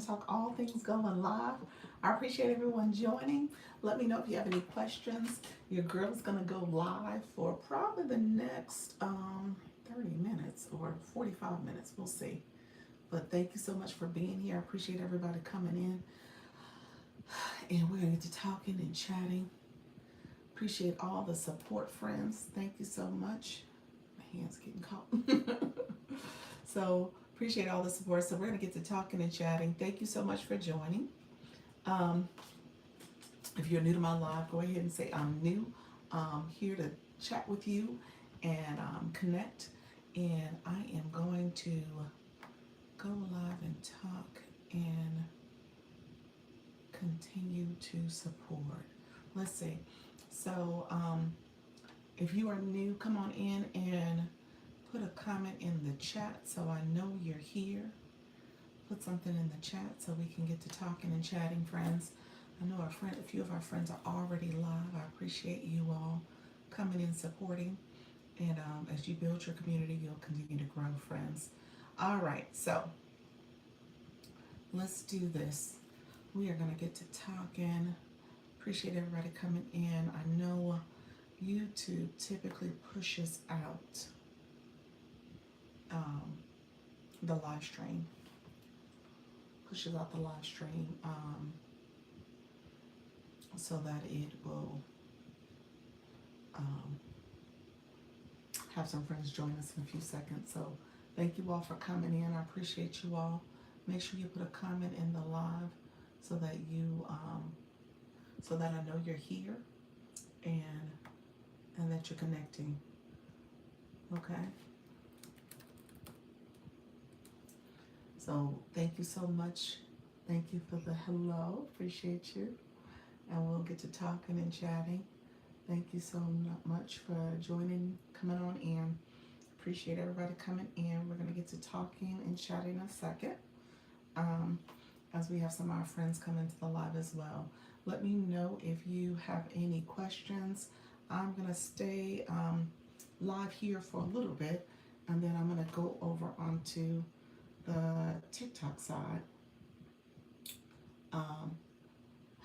Talk all things going live. I appreciate everyone joining. Let me know if you have any questions. Your girl is gonna go live for probably the next 30 minutes or 45 minutes. We'll see. But thank you so much for being here. I appreciate everybody coming in. And we're gonna get to talking and chatting. Appreciate all the support, friends. Thank you so much. My hands getting caught. So appreciate all the support. So we're gonna get to talking and chatting. Thank you so much for joining. Um, if you're new to my live, go ahead and say I'm new. Here to chat with you and connect. And I am going to go live and talk and continue to support. Let's see. So if you are new, come on in and put a comment in the chat so I know you're here. Put something in the chat so we can get to talking and chatting, friends. I know a few of our friends are already live. I appreciate you all coming in, supporting. And as you build your community, you'll continue to grow, friends. All right, so let's do this. We are going to get to talking. Appreciate everybody coming in. I know YouTube typically pushes out the live stream. Pushes out the live stream so that it will have some friends join us in a few seconds. So thank you all for coming in. I appreciate you all. Make sure you put a comment in the live so that you so that I know you're here and that you're connecting. Okay. So thank you so much. Thank you for the hello. Appreciate you. And we'll get to talking and chatting. Thank you so much for joining, coming on in. Appreciate everybody coming in. We're going to get to talking and chatting in a second as we have some of our friends come into the live as well. Let me know if you have any questions. I'm going to stay live here for a little bit, and then I'm going to go over onto the TikTok side.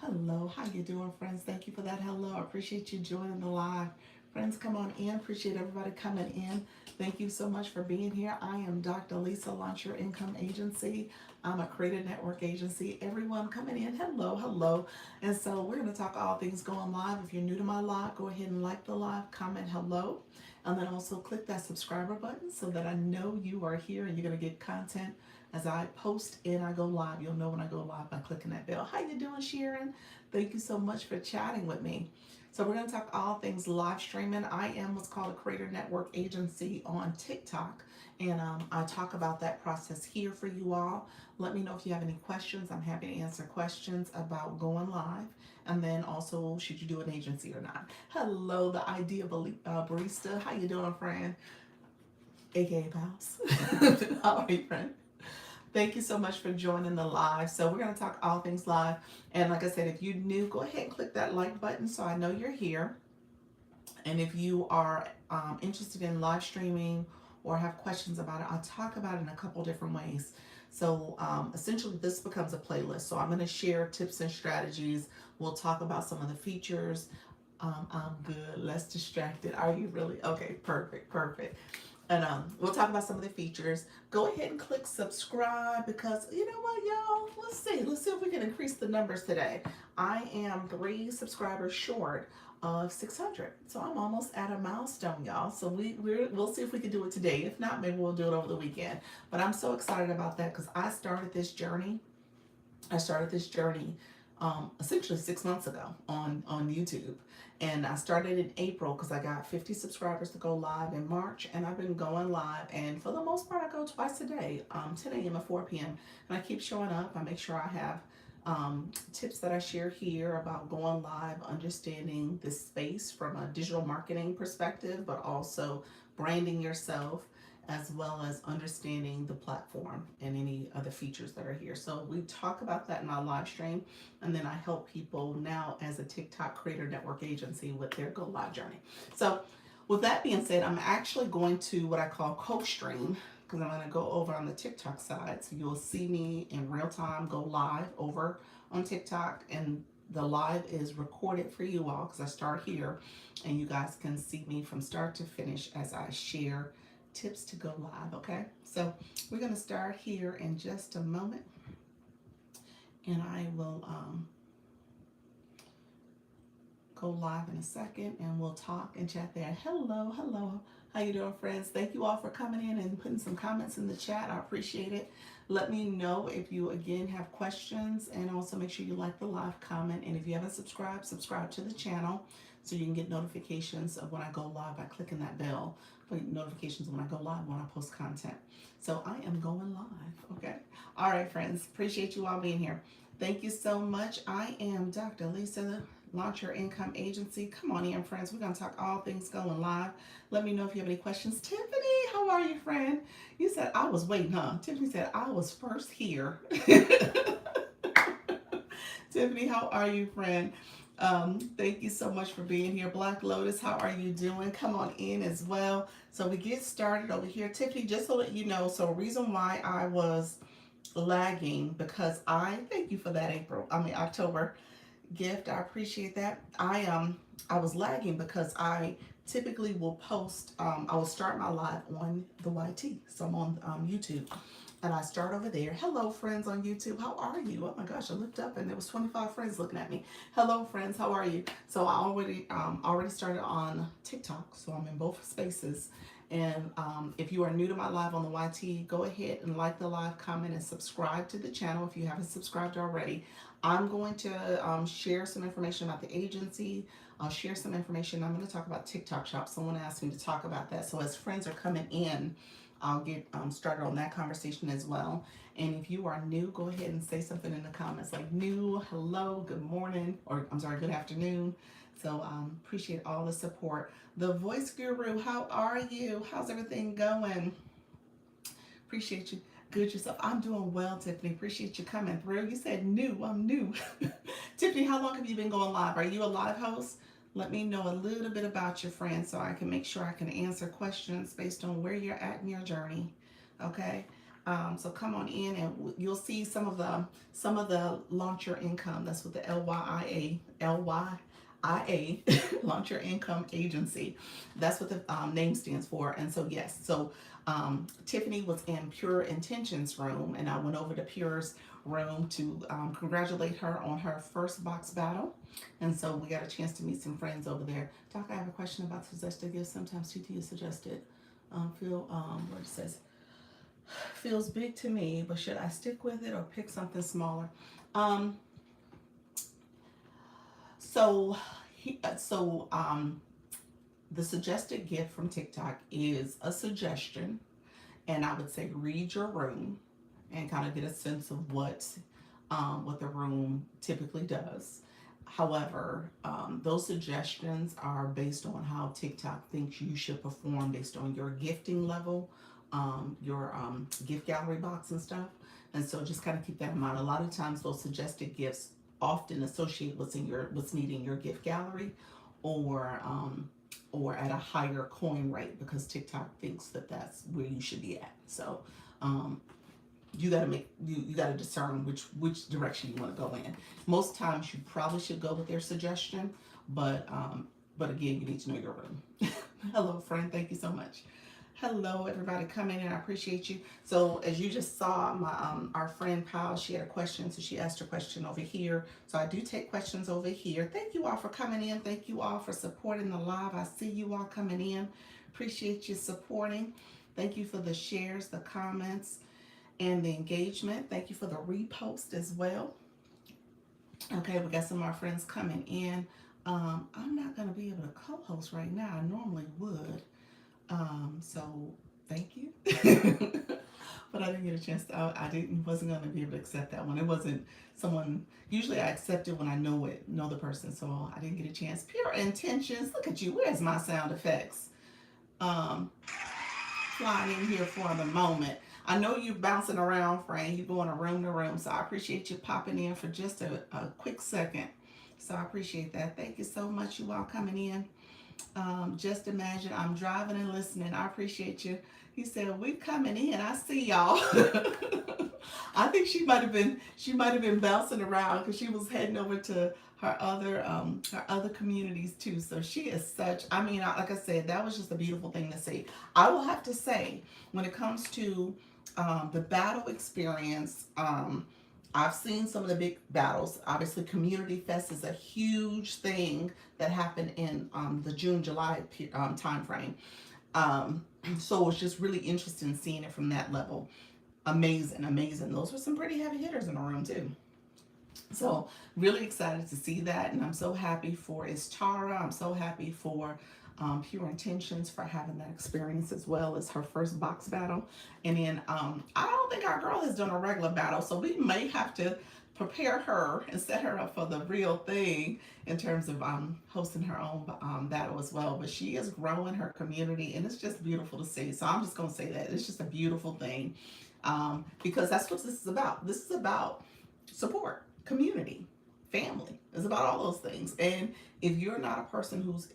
Hello, how you doing, friends? Thank you for that hello. I appreciate you joining the live. Friends, come on in. Appreciate everybody coming in. Thank you so much for being here. I am Dr. Lisa, Launch Your Income Agency. I'm a creative network agency. Everyone coming in, hello, hello. And so we're going to talk all things going live. If you're new to my live, go ahead and like the live, comment hello, and then also click that subscriber button so that I know you are here and you're going to get content as I post and I go live. You'll know when I go live by clicking that bell. How you doing, Sharon? Thank you so much for chatting with me. So we're going to talk all things live streaming. I am what's called a creator network agency on TikTok, and I talk about that process here for you all. Let me know if you have any questions. I'm happy to answer questions about going live, and then also should you do an agency or not. Hello, the idea barista. How you doing, friend? AKA Bounce. How are you, friend? Thank you so much for joining the live. So we're going to talk all things live. And like I said, if you're new, go ahead and click that like button so I know you're here. And if you are interested in live streaming or have questions about it, I'll talk about it in a couple different ways. So essentially this becomes a playlist. So I'm going to share tips and strategies. We'll talk about some of the features. I'm good, less distracted. Are you really? Okay, perfect, perfect. And we'll talk about some of the features. Go ahead and click subscribe because you know what, y'all? Let's see if we can increase the numbers today. I am 3 subscribers short of 600, so I'm almost at a milestone, y'all. So we'll see if we can do it today. If not, maybe we'll do it over the weekend. But I'm so excited about that because I started this journey. Essentially 6 months ago on YouTube. And I started in April because I got 50 subscribers to go live in March, and I've been going live, and for the most part I go twice a day, 10 a.m. and 4 p.m. and I keep showing up. I make sure I have tips that I share here about going live, understanding this space from a digital marketing perspective, but also branding yourself, as well as understanding the platform and any other features that are here. So we talk about that in my live stream, and then I help people now as a TikTok creator network agency with their go live journey. So with that being said, I'm actually going to what I call co-stream because I'm going to go over on the TikTok side. So you'll see me in real time go live over on TikTok, and the live is recorded for you all because I start here and you guys can see me from start to finish as I share tips to go live. Okay, so we're going to start here in just a moment, and I will go live in a second and we'll talk and chat there. Hello, hello. How you doing, friends? Thank you all for coming in and putting some comments in the chat. I appreciate it. Let me know if you again have questions, and also make sure you like the live, comment, and if you haven't subscribed, subscribe to the channel so you can get notifications of when I go live by clicking that bell for notifications when I go live, when I post content. So I am going live, okay? All right, friends. Appreciate you all being here. Thank you so much. I am Dr. Lisa, Launch Your Income Agency. Come on in, friends. We're going to talk all things going live. Let me know if you have any questions. Tiffany, how are you, friend? You said I was waiting, huh? Tiffany said I was first here. Tiffany, how are you, friend? Thank you so much for being here. Black Lotus, how are you doing? Come on in as well. So we get started over here. Tiffany, just to let you know, so reason why I was lagging, because thank you for that October gift. I appreciate that. I was lagging because I typically will post, I will start my live on the YT. So I'm on YouTube and I start over there. Hello, friends on YouTube. How are you? Oh my gosh, I looked up and there was 25 friends looking at me. Hello, friends. How are you? So I already started on TikTok. So I'm in both spaces. And if you are new to my live on the YT, go ahead and like the live, comment, and subscribe to the channel if you haven't subscribed already. I'm going to share some information about the agency. I'll share some information. I'm going to talk about TikTok Shop. Someone asked me to talk about that. So as friends are coming in, I'll get started on that conversation as well. And if you are new, go ahead and say something in the comments like new, hello, good morning, or I'm sorry, good afternoon. So appreciate all the support. The Voice Guru, how are you? How's everything going? Appreciate you. Good yourself. I'm doing well, Tiffany. Appreciate you coming through. You said new. I'm new. Tiffany, how long have you been going live? Are you a live host? Let me know a little bit about your friend so I can make sure I can answer questions based on where you're at in your journey. Okay. So come on in and you'll see some of the Launch Your Income. That's what the LYIA Launch Your Income Agency. That's what the name stands for. And so yes, so Tiffany was in Pure Intentions room, and I went over to Pure's room to congratulate her on her first box battle. And so we got a chance to meet some friends over there. Doc, I have a question about suggested gifts. Sometimes TT is suggested. What it says, feels big to me, but should I stick with it or pick something smaller? The suggested gift from TikTok is a suggestion, and I would say read your room and kind of get a sense of what the room typically does. However, those suggestions are based on how TikTok thinks you should perform based on your gifting level, your gift gallery box and stuff. And so just kind of keep that in mind. A lot of times those suggested gifts often associate what's needing your gift gallery, or at a higher coin rate, because TikTok thinks that that's where you should be at. So you gotta discern which direction you want to go in. Most times you probably should go with their suggestion, but again, you need to know your room. Hello, friend. Thank you so much. Hello, everybody coming in. I appreciate you. So as you just saw, my our friend Pal, she had a question, so she asked her question over here. So I do take questions over here. Thank you all for coming in. Thank you all for supporting the live. I see you all coming in. Appreciate you supporting. Thank you for the shares, the comments, and the engagement. Thank you for the repost as well. Okay, we got some of our friends coming in. I'm not going to be able to co-host right now. I normally would. So thank you. But I didn't get a chance to, wasn't going to be able to accept that one. It wasn't someone, usually I accept it when I know the person. So I didn't get a chance. Pure Intentions. Look at you. Where's my sound effects? Flying in here for the moment. I know you're bouncing around, friend. You're going room to room. So I appreciate you popping in for just a quick second. So I appreciate that. Thank you so much, you all coming in. Just imagine I'm driving and listening. I appreciate you. He said, "We coming in. I see y'all." I think she might have been bouncing around because she was heading over to her other communities too. So she is such. I mean, like I said, that was just a beautiful thing to see. I will have to say, when it comes to the battle experience, I've seen some of the big battles. Obviously, Community Fest is a huge thing that happened in the June July time frame. Um, so it's just really interesting seeing it from that level. Amazing, amazing. Those were some pretty heavy hitters in the room too. So really excited to see that, and I'm so happy for Istara. I'm so happy for Pure Intentions for having that experience as well as her first box battle. And then I don't think our girl has done a regular battle, so we may have to prepare her and set her up for the real thing in terms of hosting her own battle as well. But she is growing her community, and it's just beautiful to see. So I'm just going to say that it's just a beautiful thing, because that's what this is about. This is about support, community, family. It's about all those things. And if you're not a person who's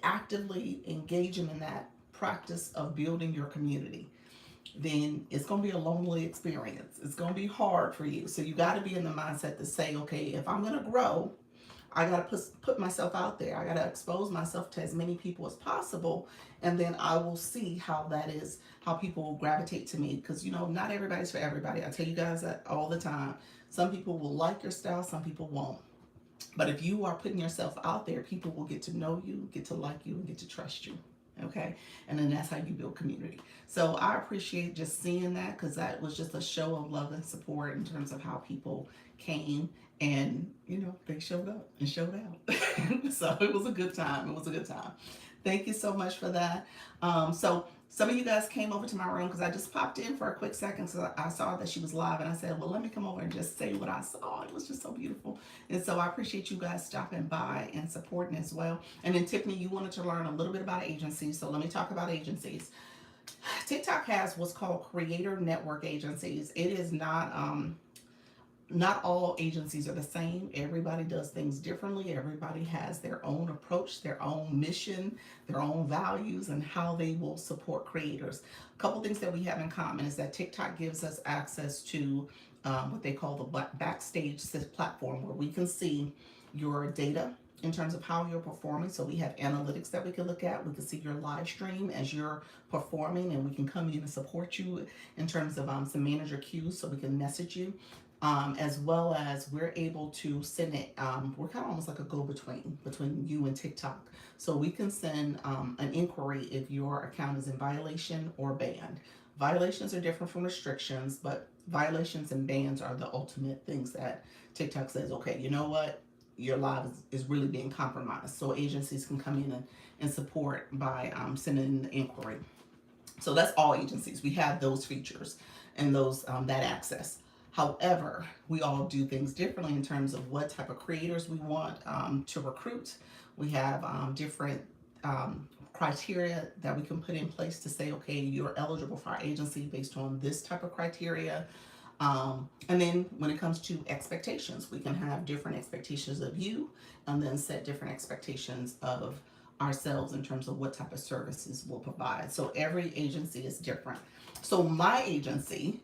actively engaging in that practice of building your community, then it's going to be a lonely experience. It's going to be hard for you. So you got to be in the mindset to say, okay, if I'm going to grow, I got to put myself out there. I got to expose myself to as many people as possible. And then I will see how that is, how people will gravitate to me. Because, not everybody's for everybody. I tell you guys that all the time. Some people will like your style, some people won't. But if you are putting yourself out there, people will get to know you, get to like you, and get to trust you. Okay. And then that's how you build community. So I appreciate just seeing that, because that was just a show of love and support in terms of how people came and, they showed up and showed out. So it was a good time. It was a good time. Thank you so much for that. So some of you guys came over to my room because I just popped in for a quick second, so I saw that she was live, and I said, well, let me come over and just say what I saw. It was just so beautiful. And so I appreciate you guys stopping by and supporting as well. And then Tiffany, you wanted to learn a little bit about agencies, so let me talk about agencies. TikTok has what's called creator network agencies. It is not all agencies are the same. Everybody does things differently. Everybody has their own approach, their own mission, their own values, and how they will support creators. A couple things that we have in common is that TikTok gives us access to what they call the backstage platform, where we can see your data in terms of how you're performing. So we have analytics that we can look at. We can see your live stream as you're performing, and we can come in and support you in terms of some manager cues, so we can message you. As well as we're able to send it, we're kind of almost like a between you and TikTok. So we can send an inquiry if your account is in violation or banned. Violations are different from restrictions, but violations and bans are the ultimate things that TikTok says, okay, you know what? Your live is really being compromised. So agencies can come in and support by sending an inquiry. So that's all agencies. We have those features and those that access. However, we all do things differently in terms of what type of creators we want to recruit. We have different criteria that we can put in place to say, okay, you're eligible for our agency based on this type of criteria. And then when it comes to expectations, we can have different expectations of you, and then set different expectations of ourselves in terms of what type of services we'll provide. So every agency is different. So my agency,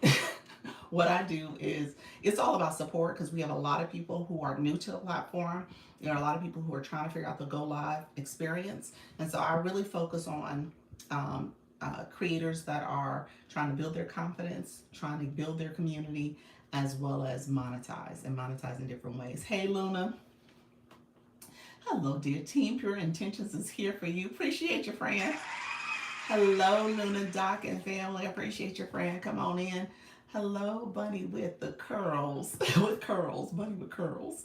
what I do is, it's all about support, because we have a lot of people who are new to the platform. There are a lot of people who are trying to figure out the go live experience. And so I really focus on creators that are trying to build their confidence, trying to build their community, as well as monetize in different ways. Hey, Luna. Hello, dear team. Pure Intentions is here for you. Appreciate your friend. Hello, Luna, Doc, and family. Appreciate your friend. Come on in. Hello, Bunny with the curls. With curls. Bunny with curls.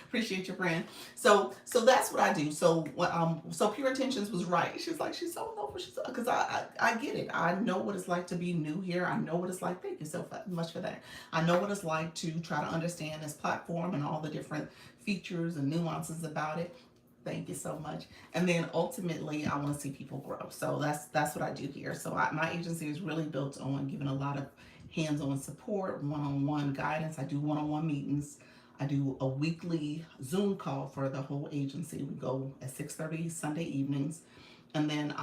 Appreciate your friend. So that's what I do. So Pure Intentions was right. She's like, she's so over. She's because I get it. I know what it's like to be new here. I know what it's like. Thank you so much for that. I know what it's like to try to understand this platform and all the different features and nuances about it. Thank you so much. And then ultimately, I want to see people grow. So that's what I do here. So my agency is really built on giving a lot of hands-on support, one-on-one guidance. I do one-on-one meetings. I do a weekly Zoom call for the whole agency. We go at 6:30 Sunday evenings. And then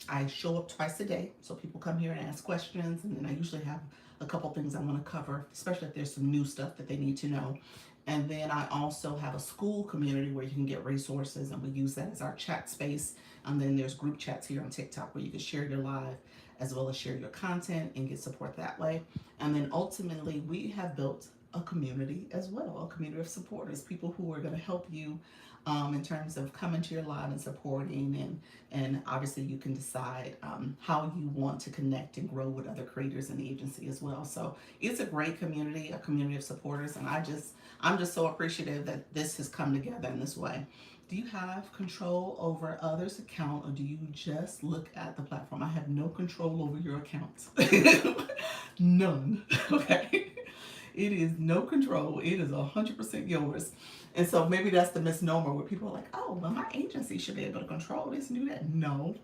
I show up twice a day. So people come here and ask questions. And then I usually have a couple things I want to cover, especially if there's some new stuff that they need to know. And then I also have a school community where you can get resources, and we use that as our chat space. And then there's group chats here on TikTok where you can share your live as well as share your content and get support that way. And then ultimately, we have built a community as well, a community of supporters, people who are going to help you in terms of coming to your live and supporting, and obviously you can decide how you want to connect and grow with other creators in the agency as well. So it's a great community, a community of supporters, and I'm just so appreciative that this has come together in this way. Do you have control over others' account, or do you just look at the platform? I have no control over your accounts. None. Okay. It is no control. It is 100% yours. And so maybe that's the misnomer where people are like, oh, well, my agency should be able to control this and do that. No,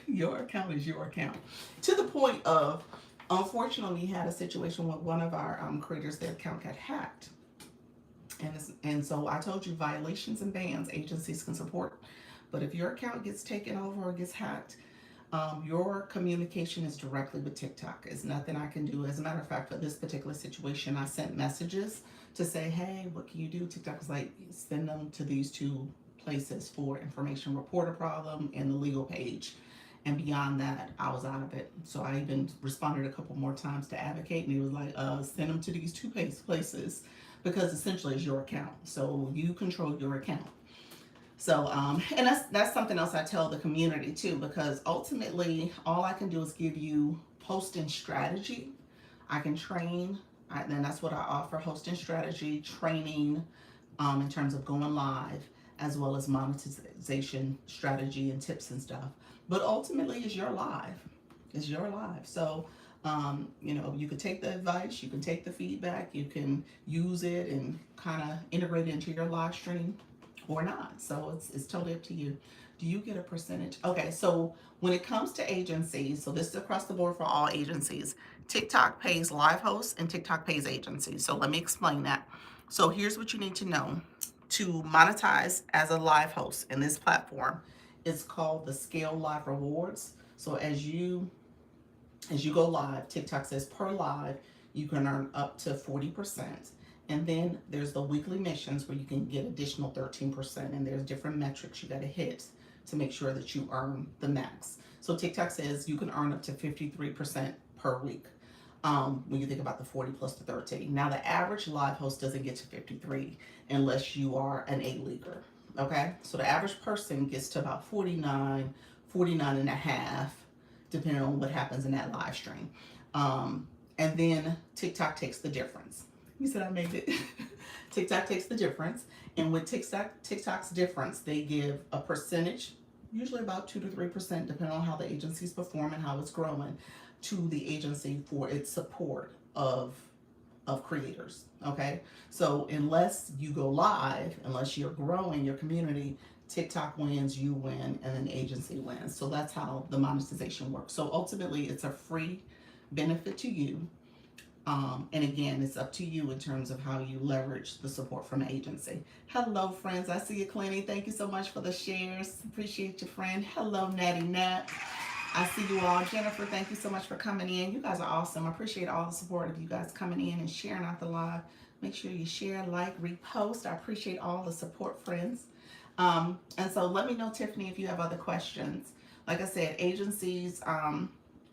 your account is your account. To the point of, unfortunately, we had a situation where one of our creators, their account got hacked. And so I told you, violations and bans agencies can support. But if your account gets taken over or gets hacked, your communication is directly with TikTok. It's nothing I can do. As a matter of fact, for this particular situation, I sent messages to say, hey, what can you do? TikTok was like, send them to these two places for information, report a problem, and the legal page. And beyond that, I was out of it. So I even responded a couple more times to advocate, and he was like, send them to these two places, because essentially it's your account. So you control your account. So, and that's something else I tell the community too, because ultimately all I can do is give you posting strategy. I can train, and that's what I offer: hosting strategy, training in terms of going live, as well as monetization strategy and tips and stuff. But ultimately, it's your live. It's your live. So, you can take the advice, you can take the feedback, you can use it and kind of integrate it into your live stream or not. So it's totally up to you. Do you get a percentage? Okay, so when it comes to agencies, so this is across the board for all agencies. TikTok pays live hosts and TikTok pays agencies. So let me explain that. So here's what you need to know. To monetize as a live host in this platform, it's called the Scale Live Rewards. So as you go live, TikTok says per live, you can earn up to 40%. And then there's the weekly missions where you can get additional 13%. And there's different metrics you got to hit to make sure that you earn the max. So TikTok says you can earn up to 53% per week when you think about the 40 plus the 13. Now, the average live host doesn't get to 53 unless you are an A-leaguer. Okay, so the average person gets to about 49 and a half, depending on what happens in that live stream. And then TikTok takes the difference. You said I made it. TikTok takes the difference. And with TikTok's difference, they give a percentage, usually about 2 to 3%, depending on how the agency's performing, how it's growing, to the agency for its support of creators. Okay? So unless you go live, unless you're growing your community, TikTok wins, you win, and then the agency wins. So that's how the monetization works. So ultimately, it's a free benefit to you. And again, it's up to you in terms of how you leverage the support from the agency. Hello, friends. I see you, Clenny. Thank you so much for the shares. Appreciate you, friend. Hello, Natty Nat. I see you all. Jennifer, thank you so much for coming in. You guys are awesome. I appreciate all the support of you guys coming in and sharing out the live. Make sure you share, like, repost. I appreciate all the support, friends. And so let me know, Tiffany, if you have other questions. Like I said, agencies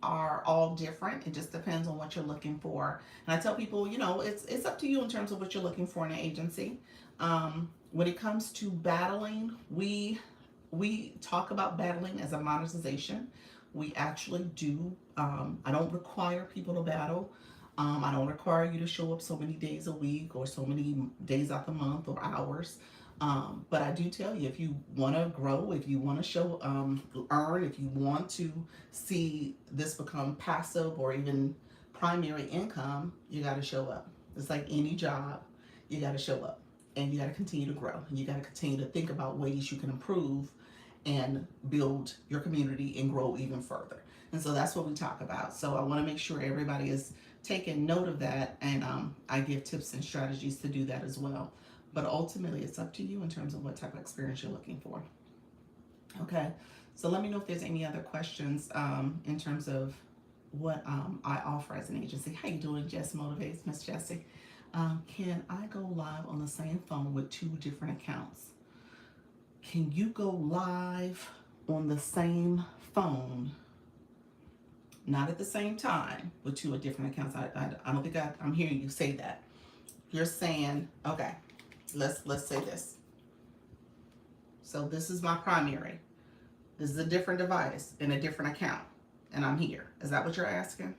are all different. It just depends on what you're looking for. And I tell people, it's up to you in terms of what you're looking for in an agency. When it comes to battling, we talk about battling as a monetization. We actually do. I don't require people to battle. I don't require you to show up so many days a week or so many days out the month or hours. But I do tell you, if you want to grow, if you want to show, earn, if you want to see this become passive or even primary income, you got to show up. It's like any job, you got to show up and you got to continue to grow. And you got to continue to think about ways you can improve and build your community and grow even further. And so that's what we talk about. So I want to make sure everybody is taking note of that, and I give tips and strategies to do that as well. But ultimately, it's up to you in terms of what type of experience you're looking for. Okay, so let me know if there's any other questions in terms of what I offer as an agency. How you doing, Jess Motivates, Miss Jessie? Can I go live on the same phone with two different accounts? Can you go live on the same phone, not at the same time, with two different accounts? I don't think I'm hearing you say that. You're saying, okay, let's say this. So this is my primary. This is a different device in a different account, and I'm here. Is that what you're asking?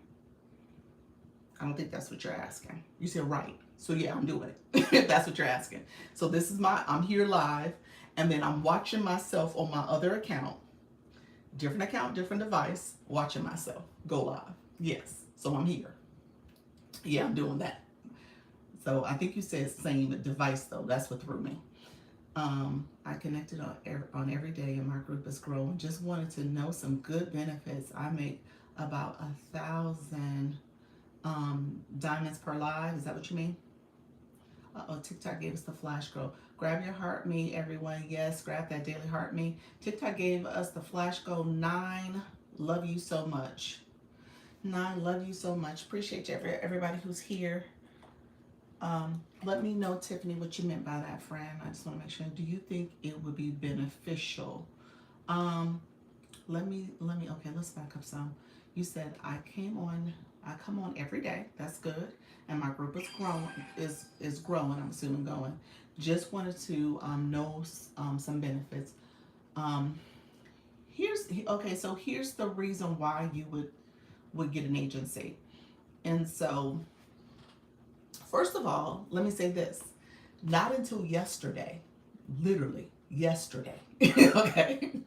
I don't think that's what you're asking. You said right. So yeah, I'm doing it. If that's what you're asking. So this is I'm here live, and then I'm watching myself on my other account. Different account, different device, watching myself go live. Yes. So I'm here. Yeah, I'm doing that. So I think you said same device though. That's what threw me. I connected on every day, and my group is growing. Just wanted to know some good benefits. I make about 1,000 diamonds per live. Is that what you mean? TikTok gave us the flash go. Grab your heart me, everyone. Yes, grab that daily heart me. TikTok gave us the flash go. 9, love you so much. 9, love you so much. Appreciate you, everybody who's here. Let me know, Tiffany, what you meant by that, friend. I just want to make sure. Do you think it would be beneficial? Okay, let's back up some. You said I come on every day. That's good. And my group is growing, I'm assuming going. Just wanted to know some benefits. So here's the reason why you would get an agency. And so first of all, let me say this. Not until yesterday, literally yesterday, okay,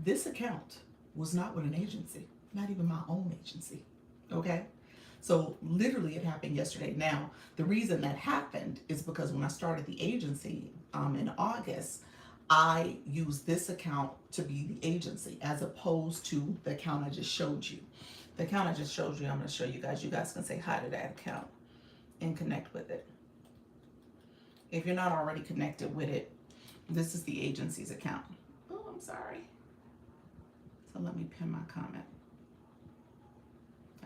this account was not with an agency, not even my own agency, okay? So literally it happened yesterday. Now, the reason that happened is because when I started the agency in August, I used this account to be the agency as opposed to the account I just showed you. The account I just showed you, I'm going to show you guys. You guys can say hi to that account and connect with it. If you're not already connected with it, this is the agency's account. Oh, I'm sorry. So let me pin my comment.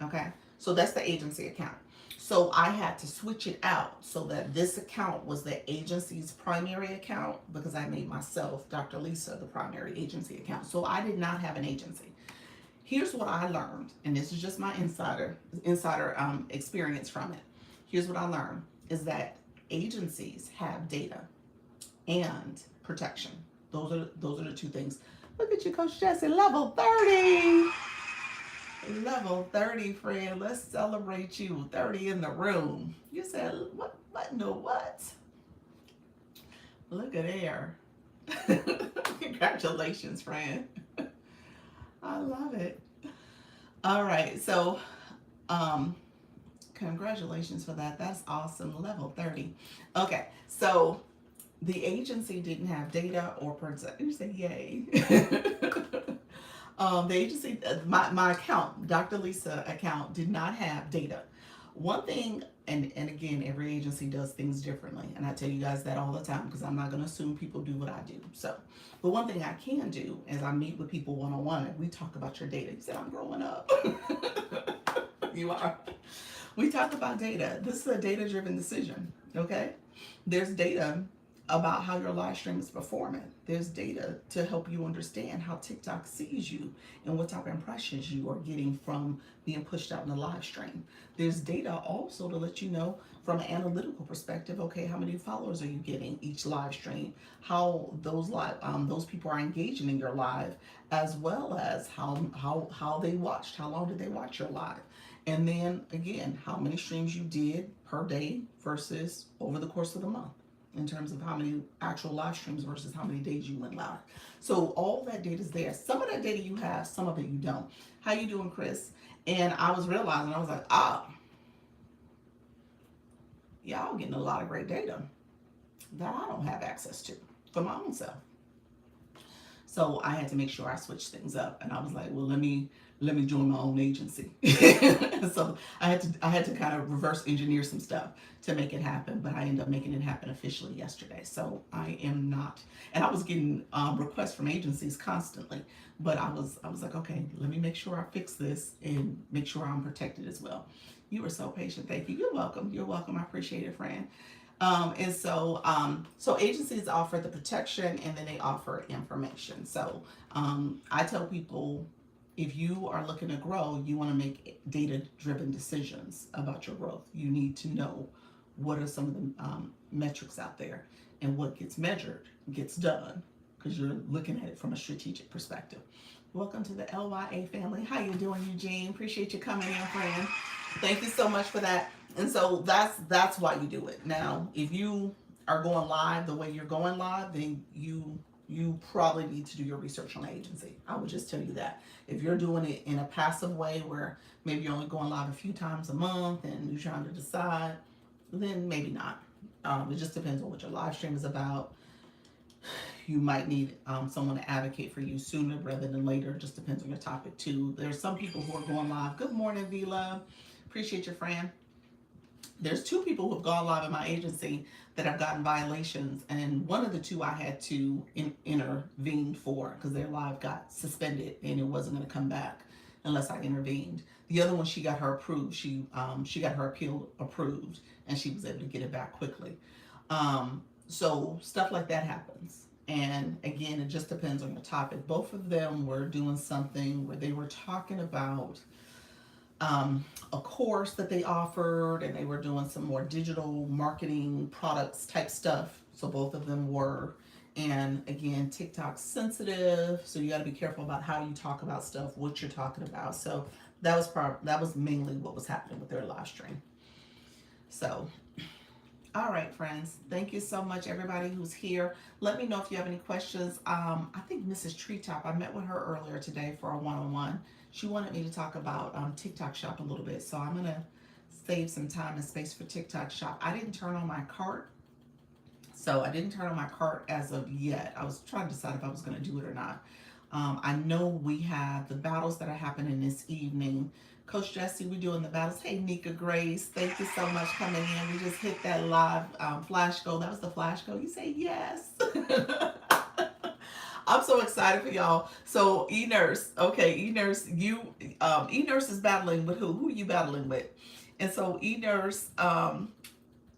Okay, so that's the agency account. So I had to switch it out so that this account was the agency's primary account because I made myself, Dr. Lisa, the primary agency account. So I did not have an agency. Here's what I learned, and this is just my insider experience from it. Here's what I learned is that agencies have data and protection. Those are the two things. Look at you, Coach Jesse, level 30. Level 30, friend. Let's celebrate you. 30 in the room. You said, what in the what? Look at there. Congratulations, friend. I love it. All right, so congratulations for that. That's awesome. Level 30. Okay, so the agency didn't have data or you say yay. The agency, my account, Dr. Lisa account, did not have data. One thing, and again, every agency does things differently, and I tell you guys that all the time because I'm not going to assume people do what I do. So, but one thing I can do is I meet with people one-on-one and we talk about your data. You said I'm growing up. You are. We talk about data. This is a data-driven decision, okay? There's data about how your live stream is performing. There's data to help you understand how TikTok sees you and what type of impressions you are getting from being pushed out in the live stream. There's data also to let you know from an analytical perspective, okay, how many followers are you getting each live stream, how those people are engaging in your live, as well as how they watched, how long did they watch your live. And then again, how many streams you did per day versus over the course of the month, in terms of how many actual live streams versus how many days you went live. So all that data is there. Some of that data you have, some of it you don't. How you doing, Chris? And I was realizing, I was like, y'all getting a lot of great data that I don't have access to for my own self. So I had to make sure I switched things up. And I was like, well, let me let me join my own agency. So I had to kind of reverse engineer some stuff to make it happen, but I ended up making it happen officially yesterday. So I am not, and I was getting requests from agencies constantly, but I was like, okay, let me make sure I fix this and make sure I'm protected as well. You were so patient. Thank you. You're welcome. You're welcome. I appreciate it, friend. So agencies offer the protection and then they offer information. So I tell people, if you are looking to grow, you want to make data driven decisions about your growth. You need to know what are some of the metrics out there, and what gets measured gets done, because you're looking at it from a strategic perspective. Welcome to the LYA family. How you doing, Eugene? Appreciate you coming in, friend. Thank you so much for that. And so that's why you do it. Now, if you are going live the way you're going live, then you probably need to do your research on the agency. I would just tell you that. If you're doing it in a passive way where maybe you're only going live a few times a month and you're trying to decide, then maybe not. It just depends on what your live stream is about. You might need someone to advocate for you sooner rather than later. It just depends on your topic too. There's some people who are going live. Good morning, Vila. Appreciate your friend. There's two people who have gone live in my agency that have gotten violations, and one of the two I had to intervene for, because their live got suspended and it wasn't going to come back unless I intervened. The other one, she got her approved. She got her appeal approved, and she was able to get it back quickly. So stuff like that happens. And again, it just depends on your topic. Both of them were doing something where they were talking about a course that they offered, and they were doing some more digital marketing products type stuff. So both of them were. And again, TikTok's sensitive, so you got to be careful about how you talk about stuff, what you're talking about. So that was mainly what was happening with their live stream. So, all right, friends, thank you so much, everybody who's here. Let me know if you have any questions. I think Mrs. Treetop, I met with her earlier today for a one-on-one. She wanted me to talk about TikTok Shop a little bit, so I'm going to save some time and space for TikTok Shop. I didn't turn on my cart, so I didn't turn on my cart as of yet. I was trying to decide if I was going to do it or not. I know we have the battles that are happening this evening. Coach Jesse, we're doing the battles. Hey, Nika Grace, thank you so much coming in. We just hit that live flash goal. That was the flash goal. You say yes. I'm so excited for y'all. So E-Nurse, okay, E-Nurse, E-Nurse is battling with who? Who are you battling with? And so E-Nurse,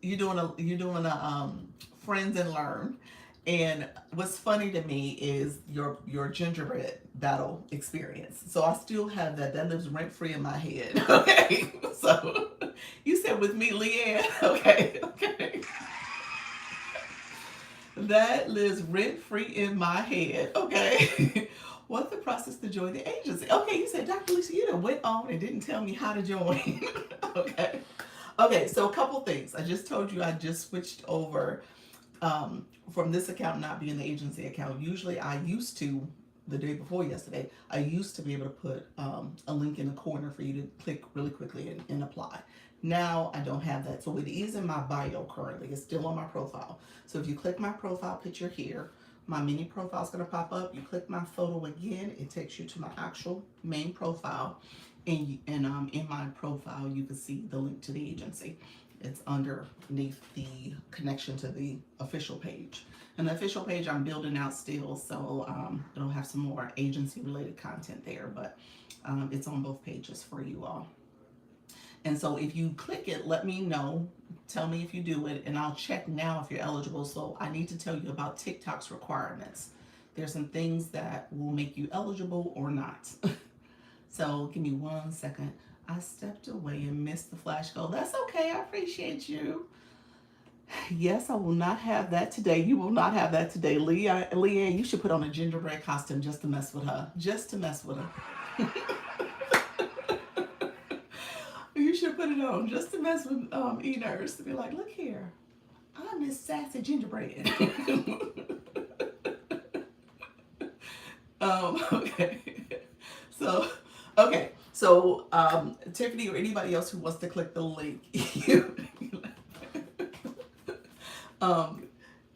you're doing a Friends and Learn. And what's funny to me is your gingerbread battle experience. So I still have that. That lives rent free in my head. Okay. So you said with me, Leanne. Okay. Okay. That lives rent free in my head. Okay. What's the process to join the agency? Okay, you said, Dr. Lisa, you done went on and didn't tell me how to join. Okay. Okay, so a couple things. I just told you I just switched over from this account not being the agency account. Usually I used to, the day before yesterday, I used to be able to put a link in the corner for you to click really quickly and apply. Now I don't have that. So it is in my bio currently. It's still on my profile. So if you click my profile picture here, my mini profile is going to pop up. You click my photo again, it takes you to my actual main profile. And in my profile, you can see the link to the agency. It's underneath the connection to the official page. And the official page I'm building out still, so it'll have some more agency related content there, but it's on both pages for you all. And so if you click it, let me know, tell me if you do it, and I'll check now if you're eligible. So I need to tell you about TikTok's requirements. There's some things that will make you eligible or not. So give me 1 second. I stepped away and missed the flash goal. That's okay, I appreciate you. Yes, I will not have that today. You will not have that today. Leanne, you should put on a gingerbread costume just to mess with her. Just to mess with her. You should put it on just to mess with E-Nurse. To be like, look here, I'm Miss Sassy Gingerbread. Okay. So Tiffany or anybody else who wants to click the link,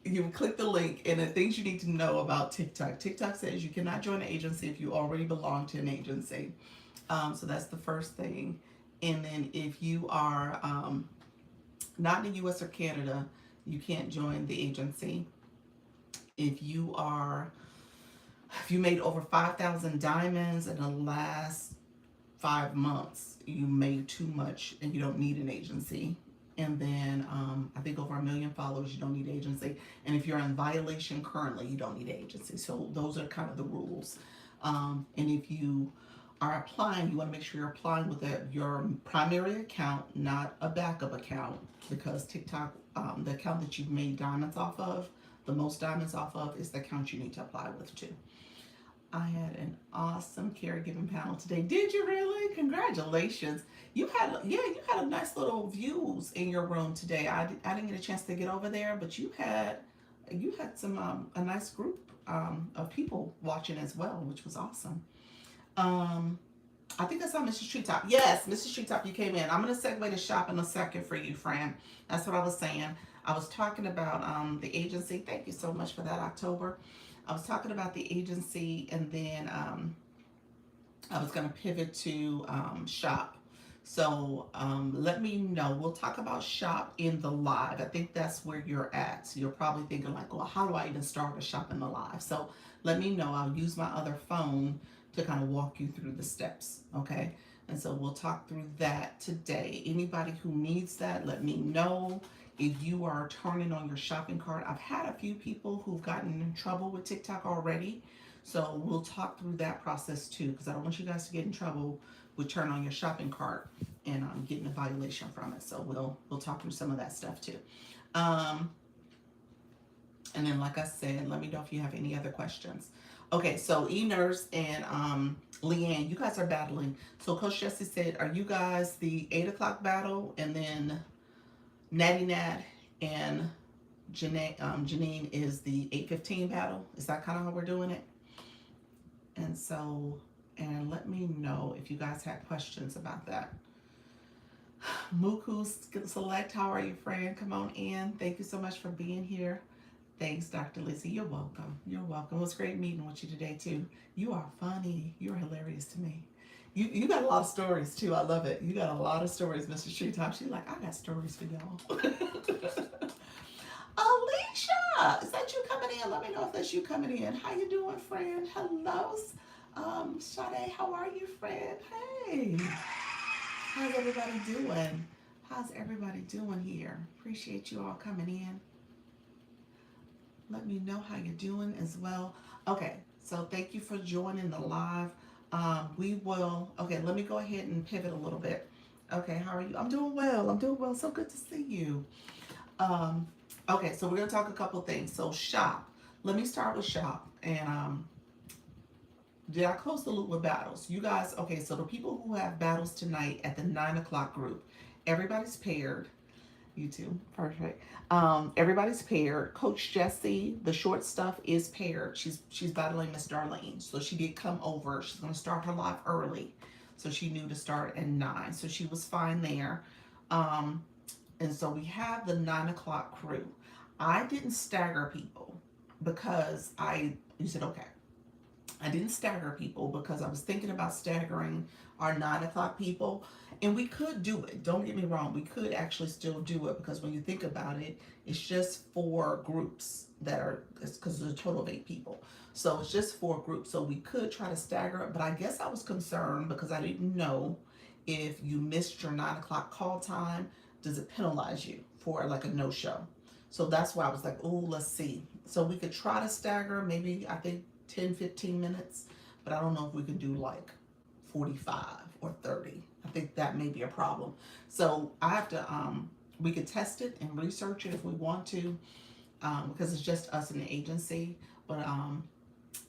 you click the link, and the things you need to know about TikTok. TikTok says you cannot join an agency if you already belong to an agency. So that's the first thing. And then if you are not in the US or Canada, you can't join the agency. If you are, if you made over 5,000 diamonds in the last 5 months, you made too much and you don't need an agency. And then I think over 1 million followers, you don't need agency. And if you're in violation currently, you don't need agency. So those are kind of the rules. And if you are applying, you want to make sure you're applying with your primary account, not a backup account, because TikTok, the account that you've made diamonds off of, the most diamonds off of, is the account you need to apply with too. I had an awesome caregiving panel today. Did you really? Congratulations. You had a nice little views in your room today. I didn't get a chance to get over there, but you had some a nice group of people watching as well, which was awesome. Um, I think I saw Mrs. Treetop. Yes, Mrs. Treetop, you came in. I'm gonna segue to shop in a second for you, friend. That's what I was saying. I was talking about the agency. Thank you so much for that, October. I was talking about the agency, and then I was going to pivot to shop. So let me know. We'll talk about shop in the live. I think that's where you're at. So you're probably thinking like, well, how do I even start a shop in the live? So let me know. I'll use my other phone to kind of walk you through the steps. Okay. And so we'll talk through that today. Anybody who needs that, let me know. If you are turning on your shopping cart, I've had a few people who've gotten in trouble with TikTok already. So we'll talk through that process too, because I don't want you guys to get in trouble with turn on your shopping cart and getting a violation from it. So we'll talk through some of that stuff too. Um, and then, like I said, let me know if you have any other questions. Okay, so E-Nurse and Leanne, you guys are battling. So Coach Jesse said, are you guys the 8 o'clock battle? And then Natty Nat and Janine is the 8:15 battle. Is that kind of how we're doing it? And so, and let me know if you guys had questions about that. Muku Select, how are you, friend? Come on in. Thank you so much for being here. Thanks, Dr. Lizzie. You're welcome. You're welcome. It was great meeting with you today, too. You are funny. You're hilarious to me. You got a lot of stories, too. I love it. You got a lot of stories, Mr. Treetop. She's like, I got stories for y'all. Alicia, is that you coming in? Let me know if that's you coming in. How you doing, friend? Hello. Sade, how are you, friend? Hey. How's everybody doing? How's everybody doing here? Appreciate you all coming in. Let me know how you're doing as well. Okay, so thank you for joining the live. Okay, let me go ahead and pivot a little bit. Okay, how are you? I'm doing well. I'm doing well. So good to see you. Okay, so we're going to talk a couple things. So shop. Let me start with shop. And did I close the loop with battles? You guys, okay, so the people who have battles tonight at the 9 o'clock group, everybody's paired. You too. Perfect. Everybody's paired. Coach Jessie, the short stuff, is paired. She's battling Miss Darlene. So she did come over. She's going to start her live early. So she knew to start at 9. So she was fine there. And so we have the 9 o'clock crew. I didn't stagger people because you said, okay. I didn't stagger people because I was thinking about staggering our 9 o'clock people. And we could do it. Don't get me wrong. We could actually still do it because when you think about it, it's just 4 groups because there's a total of 8 people. So it's just 4 groups. So we could try to stagger it. But I guess I was concerned because I didn't know if you missed your 9 o'clock call time, does it penalize you for like a no-show? So that's why I was like, oh, let's see. So we could try to stagger maybe, I think, 10, 15 minutes, but I don't know if we can do like 45 or 30. I think that may be a problem. So I have to, we could test it and research it if we want to, because it's just us in the agency, but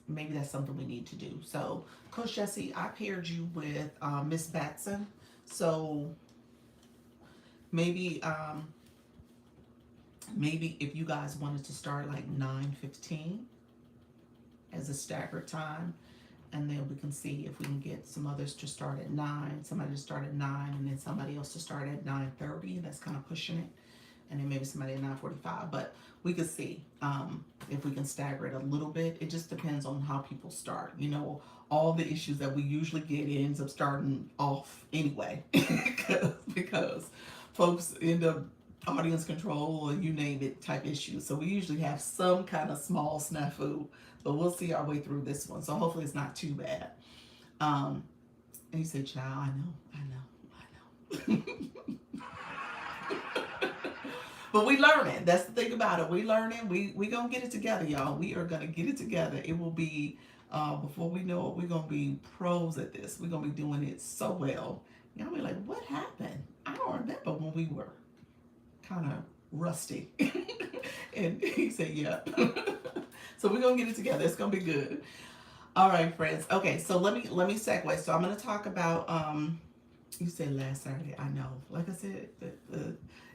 maybe that's something we need to do. So Coach Jessie, I paired you with Miss Batson. So maybe if you guys wanted to start like 9:15 as a staggered time, and then we can see if we can get some others to start at 9, somebody to start at 9, and then somebody else to start at 9:30. That's kind of pushing it. and then maybe somebody at 9:45. But we could see if we can stagger it a little bit. It just depends on how people start. You know, all the issues that we usually get ends up starting off anyway, because folks end up audience control or you name it type issues. So we usually have some kind of small snafu, but we'll see our way through this one. So hopefully it's not too bad. And you say, child, I know. But we learning. That's the thing about it. We learning. We gonna get it together, y'all. We are gonna get it together. It will be before we know it, we're gonna be pros at this. We're gonna be doing it so well. Y'all be like, what happened? I don't remember when we were kind of rusty. And he said, yeah. So we're gonna get it together. It's gonna be good. All right, friends. Okay, so let me segue. So I'm gonna talk about you said last Saturday. I know. Like I said,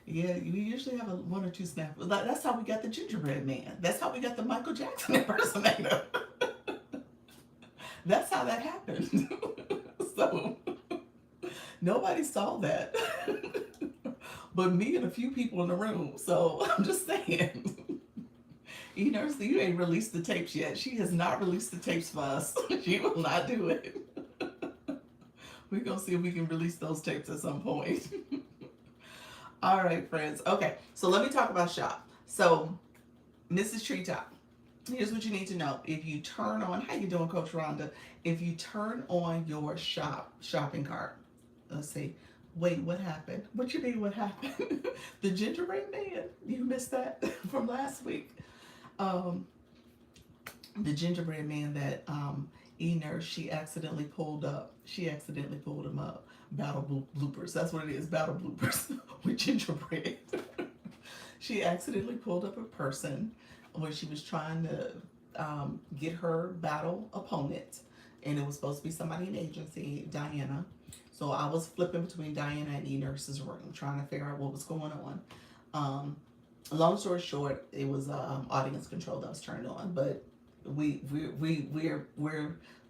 yeah, we usually have one or two snaps. That's how we got the gingerbread man. That's how we got the Michael Jackson impersonator. That's how that happened. So nobody saw that, but me and a few people in the room. So I'm just saying. Nurse, you ain't released the tapes yet. She has not released the tapes for us. She will not do it. We're going to see if we can release those tapes at some point. All right, friends. Okay, so let me talk about shop. So, Mrs. Treetop, here's what you need to know. If you turn on, how you doing, Coach Rhonda? If you turn on your shopping cart, let's see. Wait, what happened? What you mean, what happened? The gingerbread man. You missed that from last week. The gingerbread man that E-Nurse, she accidentally pulled him up. Battle bloopers. That's what it is. Battle bloopers with gingerbread. She accidentally pulled up a person when she was trying to get her battle opponent, and it was supposed to be somebody in agency, Diana. So I was flipping between Diana and E-Nurse's room, trying to figure out what was going on. Long story short, it was audience control that was turned on, but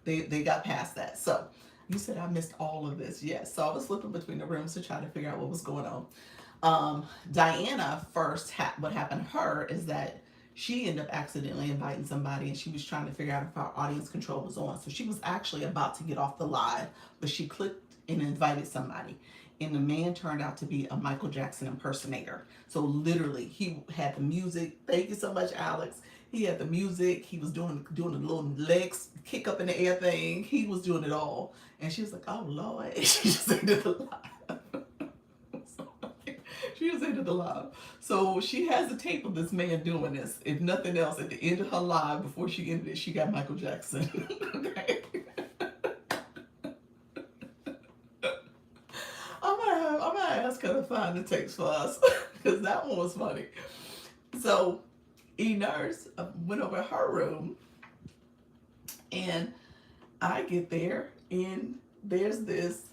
they got past that. So you said I missed all of this. Yes. So I was flipping between the rooms to try to figure out what was going on. Diana first, what happened to her is that she ended up accidentally inviting somebody, and she was trying to figure out if our audience control was on. So she was actually about to get off the live, but she clicked and invited somebody. And the man turned out to be a Michael Jackson impersonator. So literally, he had the music. Thank you so much, Alex. He had the music. He was doing the little legs kick up in the air thing. He was doing it all. And she was like, "Oh Lord!" She just ended the live. She just ended the live. So she has a tape of this man doing this. If nothing else, at the end of her live, before she ended it, she got Michael Jackson. Okay. I'm gonna ask her to find the tapes for us, because that one was funny. So E-Nurse went over to her room, and I get there, and there's this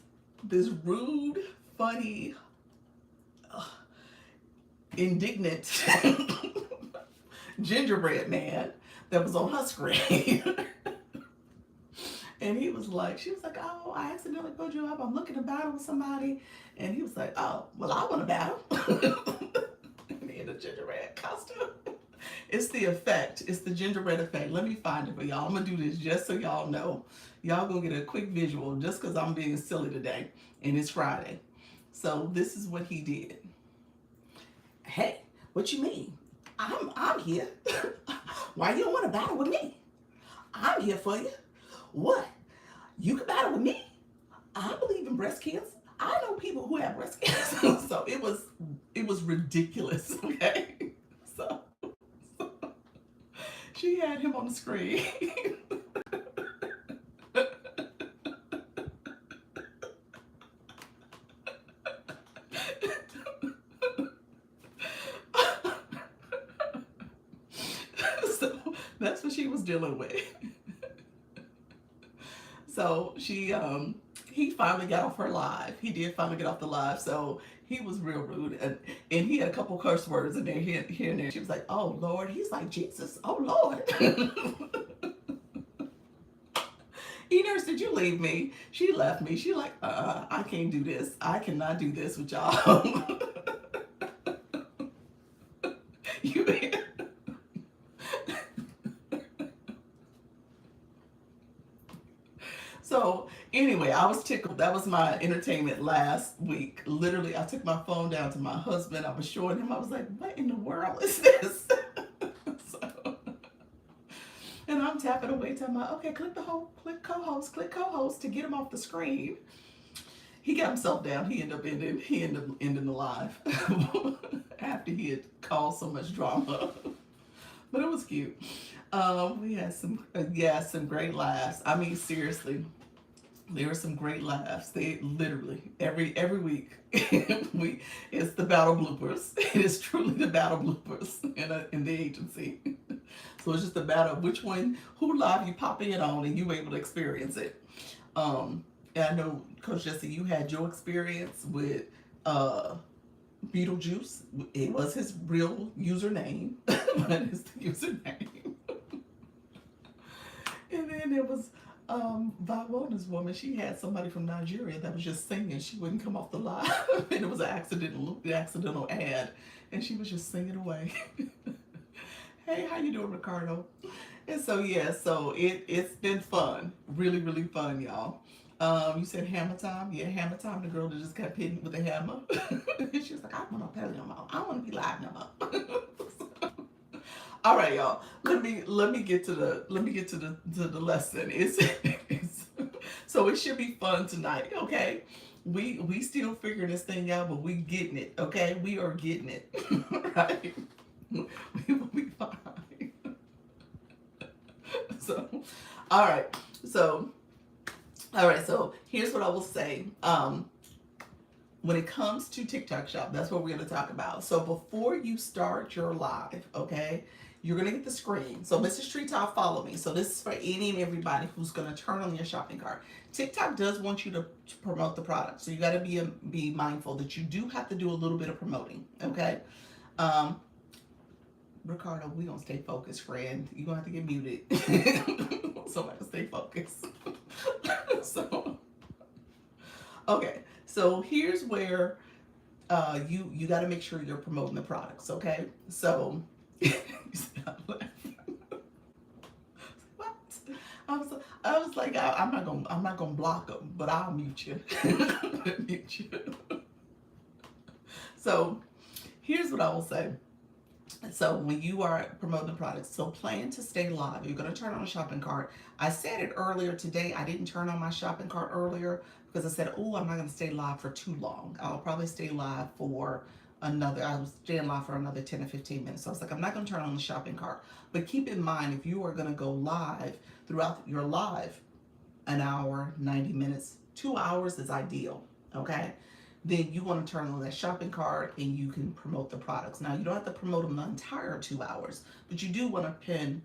rude, funny, indignant gingerbread man that was on her screen. And he was like, she was like, "Oh, I accidentally pulled you up. I'm looking to battle with somebody." And he was like, "Oh, well, I want to battle." Me in the gingerbread costume. It's the effect. It's the gingerbread effect. Let me find it for y'all. I'm going to do this just so y'all know. Y'all going to get a quick visual just because I'm being silly today. And it's Friday. So this is what he did. "Hey, what you mean? I'm here. Why you don't want to battle with me? I'm here for you. What? You can battle with me? I believe in breast cancer. I know people who have breast cancer." So it was ridiculous, okay? So she had him on the screen. So that's what she was dealing with. So he finally got off her live. He did finally get off the live. So he was real rude. And he had a couple curse words in there, here and there. She was like, "Oh, Lord." He's like, "Jesus. Oh, Lord." E-Nurse, did you leave me? She left me. She like, I can't do this. I cannot do this with y'all. So anyway, I was tickled. That was my entertainment last week. Literally, I took my phone down to my husband. I was showing him. I was like, "What in the world is this?" So, and I'm tapping away, telling my, "Okay, click co-host to get him off the screen." He got himself down. He ended up ending the live after he had caused so much drama. But it was cute. We had some great laughs. I mean, seriously, there were some great laughs. They literally every week we it's the battle bloopers. It is truly the battle bloopers in the agency. So it's just a matter of who live you pop in on, and you able to experience it. And I know, Coach Jesse, you had your experience with uh, Beetlejuice. It was his real username, but it's the username. And then there was Viwona's woman. She had somebody from Nigeria that was just singing. She wouldn't come off the live, and it was an accidental ad, and she was just singing away. Hey, how you doing, Ricardo? And so yeah, so it's been fun, really really fun, y'all. You said hammer time, yeah, hammer time. The girl that just kept hitting with the hammer. She was like, I don't want to play no more. I don't want to be live no more. All right, y'all. Let me get to the lesson. So it should be fun tonight. Okay, we still figuring this thing out, but we getting it. Okay, we are getting it. Right. We will be fine. So, all right. So, here's what I will say. When it comes to TikTok Shop, that's what we're going to talk about. So before you start your live, okay, you're going to get the screen. So Mrs. Treetop, follow me. So this is for any and everybody who's going to turn on your shopping cart. TikTok does want you to promote the product. So you got to be mindful that you do have to do a little bit of promoting, okay? Ricardo, we gonna stay focused, friend. You're gonna have to get muted so I can stay focused. So, okay. So here's where you got to make sure you're promoting the products. Okay. So, what? I was like, I'm not gonna block them, but I'll mute you. Mute you. So, here's what I will say. So when you are promoting the products, so plan to stay live. You're going to turn on a shopping cart. I said it earlier today. I didn't turn on my shopping cart earlier because I said, oh, I'm not going to stay live for too long. I'll probably stay live for I was staying live for another 10 or 15 minutes. So I was like, I'm not going to turn on the shopping cart. But keep in mind, if you are going to go live throughout your live, an hour, 90 minutes, 2 hours is ideal. Okay. Then you want to turn on that shopping cart and you can promote the products. Now, you don't have to promote them the entire 2 hours, but you do want to pin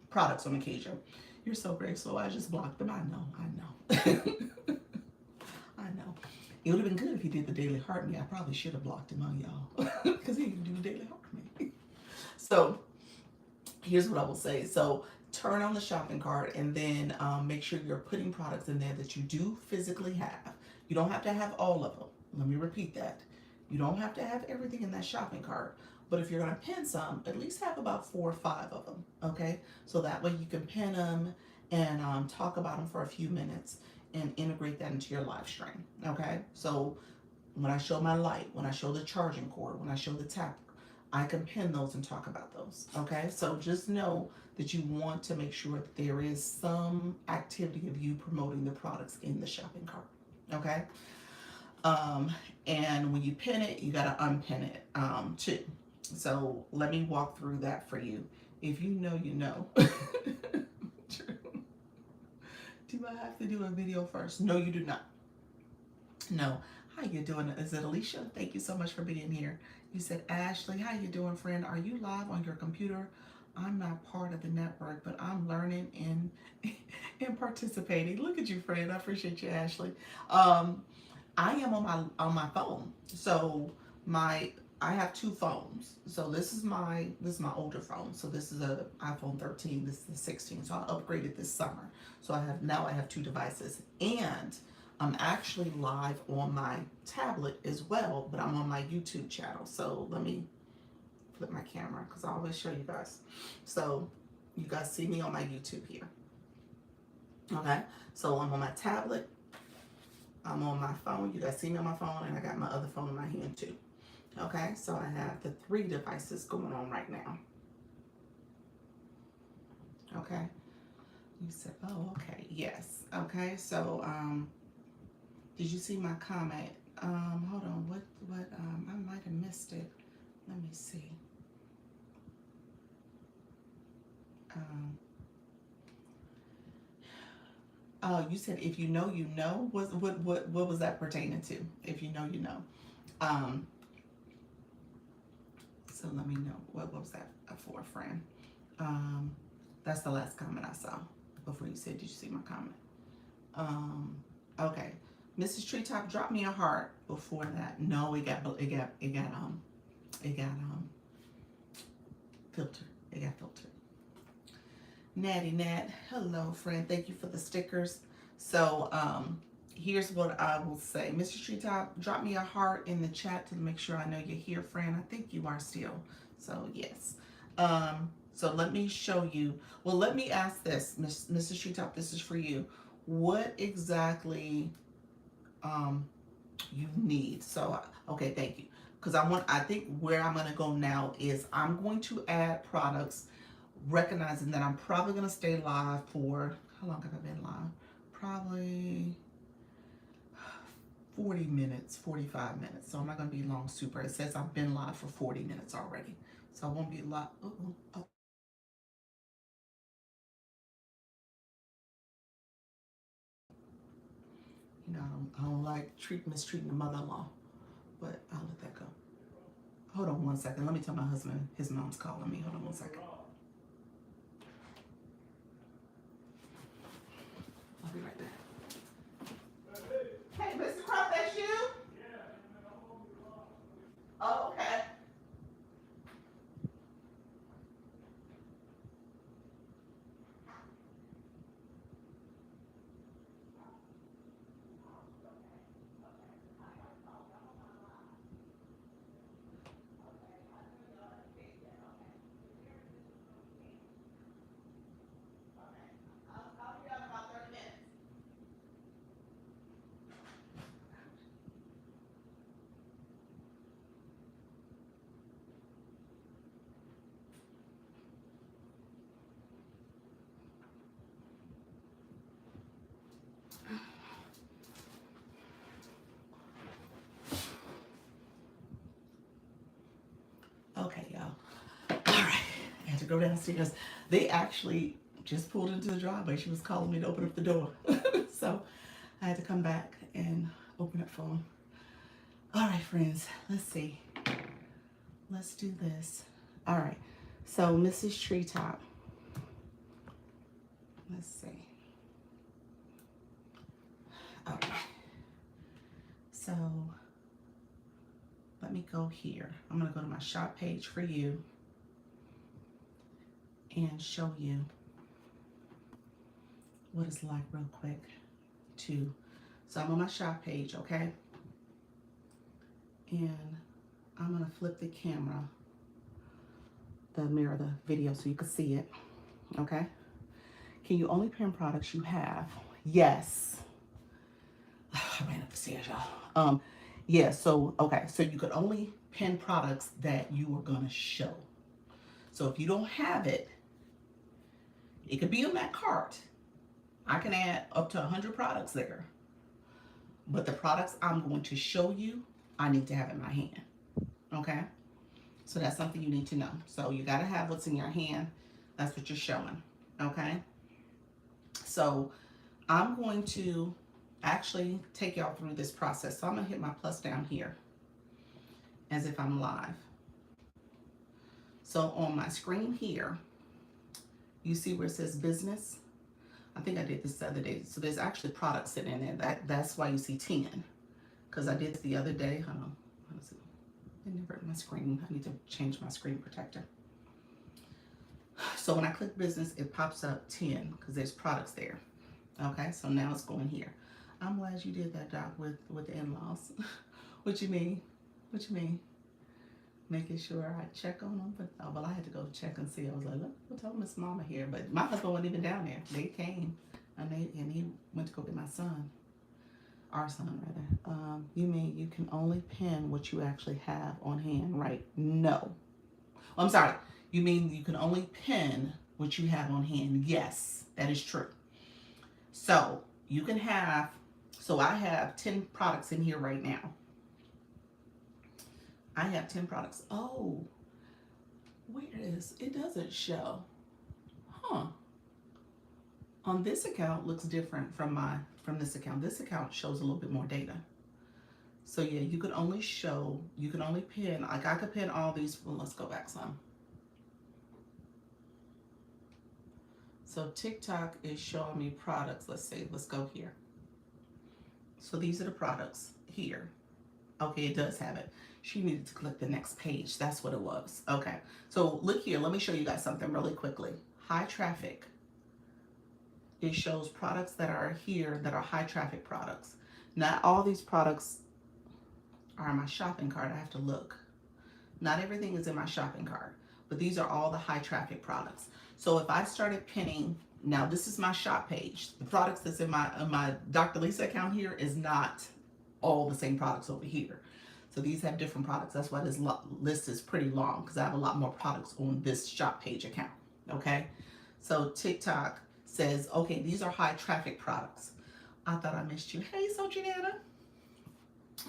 products on occasion. You're so graceful. I just blocked them. I know. I know. It would have been good if he did the daily heart me. I probably should have blocked him on y'all because he didn't do the daily heart me. So here's what I will say. So turn on the shopping cart and then make sure you're putting products in there that you do physically have. You don't have to have all of them. Let me repeat that. You don't have to have everything in that shopping cart. But if you're going to pin some, at least have about 4 or 5 of them. Okay? So that way you can pin them and talk about them for a few minutes and integrate that into your live stream. Okay? So when I show my light, when I show the charging cord, when I show the tapper, I can pin those and talk about those. Okay? So just know that you want to make sure that there is some activity of you promoting the products in the shopping cart. Okay? And when you pin it, you got to unpin it too. So let me walk through that for you. If you know, you know. True. Do I have to do a video first? No, you do not. No. How you doing? Is it Alicia? Thank you so much for being here. You said, Ashley, how you doing, friend? Are you live on your computer? I'm not part of the network, but I'm learning and participating. Look at you, friend. I appreciate you, Ashley. I am on my phone. So I have 2 phones. So this is my older phone. So this is a iPhone 13. This is the 16. So I upgraded this summer. So I have 2 devices, and I'm actually live on my tablet as well, but I'm on my YouTube channel. So let me flip my camera because I always show you guys. So you guys see me on my YouTube here. Okay, so I'm on my tablet, I'm on my phone. You guys see me on my phone, and I got my other phone in my hand too. Okay, so I have the 3 devices going on right now. Okay, you said, oh, okay, yes. Okay, so did you see my comment? Hold on, what I might have missed it. Let me see. Oh, you said if you know, you know. What was that pertaining to? If you know, you know. Um, so let me know what was that for, a friend. Um, that's the last comment I saw before you said, did you see my comment? Okay, Mrs. Treetop, drop me a heart before that. No, it got filtered. It got filtered. Natty Nat, hello friend. Thank you for the stickers. So here's what I will say. Mr. Treetop, drop me a heart in the chat to make sure I know you're here, friend. I think you are still. So yes. So let me show you. Well, let me ask this, Mrs. Treetop, this is for you. What exactly you need? So okay, thank you. Because I think where I'm gonna go now is I'm going to add products, recognizing that I'm probably going to stay live for, how long have I been live? Probably 40 minutes, 45 minutes. So I'm not going to be long super. It says I've been live for 40 minutes already. So I won't be live. Oh. You know, I don't like mistreating the mother-in-law, but I'll let that go. Hold on one second. Let me tell my husband his mom's calling me. Hold on one second. I'll be right back. Hey, Mr. Croft, that's you? Oh, okay. I'll be out in about 30 minutes. Okay, y'all. All right. I had to go downstairs. They actually just pulled into the driveway. She was calling me to open up the door. So I had to come back and open it for them. All right, friends. Let's see. Let's do this. All right. So Mrs. Treetop. Let's see. Okay. So let me go here. I'm going to go to my shop page for you and show you what it's like real quick too. So I'm on my shop page, okay? And I'm gonna flip the camera, the mirror, the video, so you can see it, okay? Can you only pin products you have? Yes. I ran up the stairs, y'all. Yeah, so, okay, so you could only pin products that you are gonna show. So if you don't have it, it could be in that cart. I can add up to 100 products there. But the products I'm going to show you, I need to have in my hand. Okay? So that's something you need to know. So you got to have what's in your hand. That's what you're showing. Okay? So I'm going to actually take y'all through this process. So I'm going to hit my plus down here as if I'm live. So on my screen here, you see where it says business? I think I did this the other day. So there's actually products sitting in there. That's why you see 10. Because I did this the other day. Hold on. I never my screen. I need to change my screen protector. So when I click business, it pops up 10 because there's products there. Okay, so now it's going here. I'm glad you did that, Doc, with the in-laws. What you mean? What you mean? Making sure I check on them. But oh, well, I had to go check and see. I was like, look, we'll tell Miss Mama here. But my husband wasn't even down there. They came. And he went to go get my son, our son rather. You mean you can only pin what you actually have on hand, right? No. I'm sorry. You mean you can only pin what you have on hand? Yes, that is true. So you can have, so I have 10 products in here right now. I have 10 products. Oh, where is, it doesn't show. Huh. On this account looks different from this account. This account shows a little bit more data. So yeah, you can only show, you can only pin, like I could pin all these, well, let's go back some. So TikTok is showing me products. Let's see, let's go here. So these are the products here. Okay, it does have it. She needed to click the next page. That's what it was. Okay, so look here. Let me show you guys something really quickly. High traffic. It shows products that are here that are high traffic products. Not all these products are in my shopping cart. I have to look. Not everything is in my shopping cart, but these are all the high traffic products. So if I started pinning, now this is my shop page. The products that's in my Dr. Lisa account here is not all the same products over here. So these have different products. That's why this list is pretty long, because I have a lot more products on this shop page account. Okay, so TikTok says, okay, these are high traffic products. I thought I missed you. Hey, so Janetta.